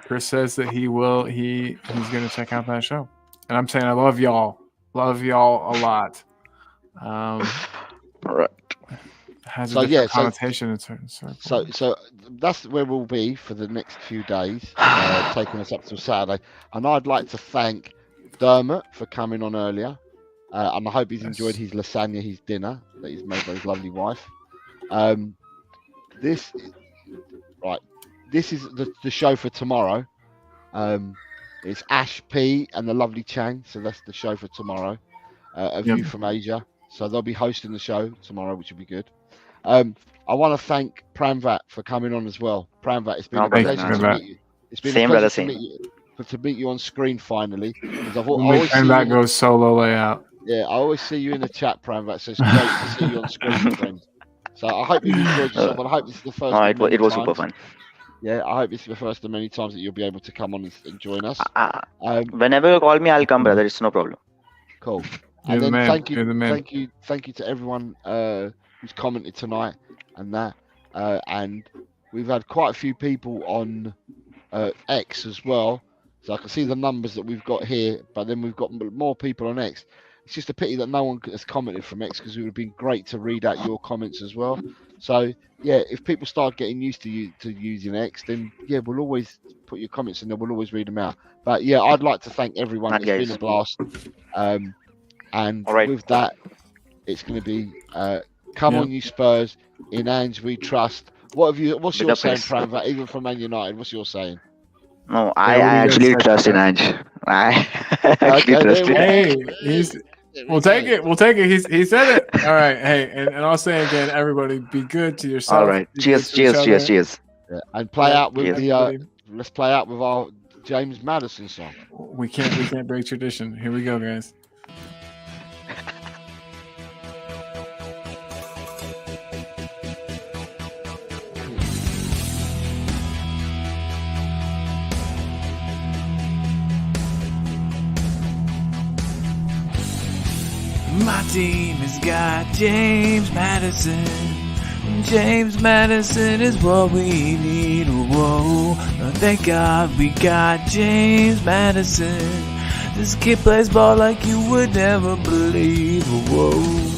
Chris says that he's going to check out that show. And I'm saying I love y'all a lot. Right. Has a different connotation in certain circles. So that's where we'll be for the next few days, taking us up till Saturday. And I'd like to thank Dermot for coming on earlier. And I hope he's enjoyed his lasagna, his dinner that he's made by his lovely wife. This is the show for tomorrow. It's Ash P and the lovely Chang, so that's the show for tomorrow. A view from Asia, so they'll be hosting the show tomorrow, which will be good. I want to thank Pramvat for coming on as well. Pramvat, it's been a pleasure to meet you. It's been a pleasure to meet you on screen finally. Pramvat goes solo layout. Yeah, I always see you in the chat, Pramvat, so it's great to see you on screen, friends. So I hope you enjoyed yourself, and I hope this is the first. It was super fun. Yeah, I hope it's the first of many times that you'll be able to come on and join us. Whenever you call me, I'll come, brother. It's no problem. Cool. You're the man. Thank you to everyone who's commented tonight and that. And we've had quite a few people on X as well. So I can see the numbers that we've got here, but then we've got more people on X. It's just a pity that no one has commented from X because it would have been great to read out your comments as well. So yeah, if people start getting used to using X, then yeah, we'll always put your comments in there. We'll always read them out. But yeah, I'd like to thank everyone. It's been a blast. And with that, it's going to be come on, you Spurs. In Ange we trust. What's your saying, Pramvat? Even from Man United, what's your saying? No, I actually trust in Ange. I actually trust him. Hey, We'll take it. We'll take it. He said it. All right. Hey, and I'll say again, everybody, be good to yourself. All right. be Cheers, good to each cheers, cheers, other. cheers. Yeah, and play out with Yes. the. Let's play out with our James Madison song. We can't break tradition. Here we go, guys. My team has got James Madison. James Madison is what we need. Whoa, thank God we got James Madison. This kid plays ball like you would never believe. Whoa.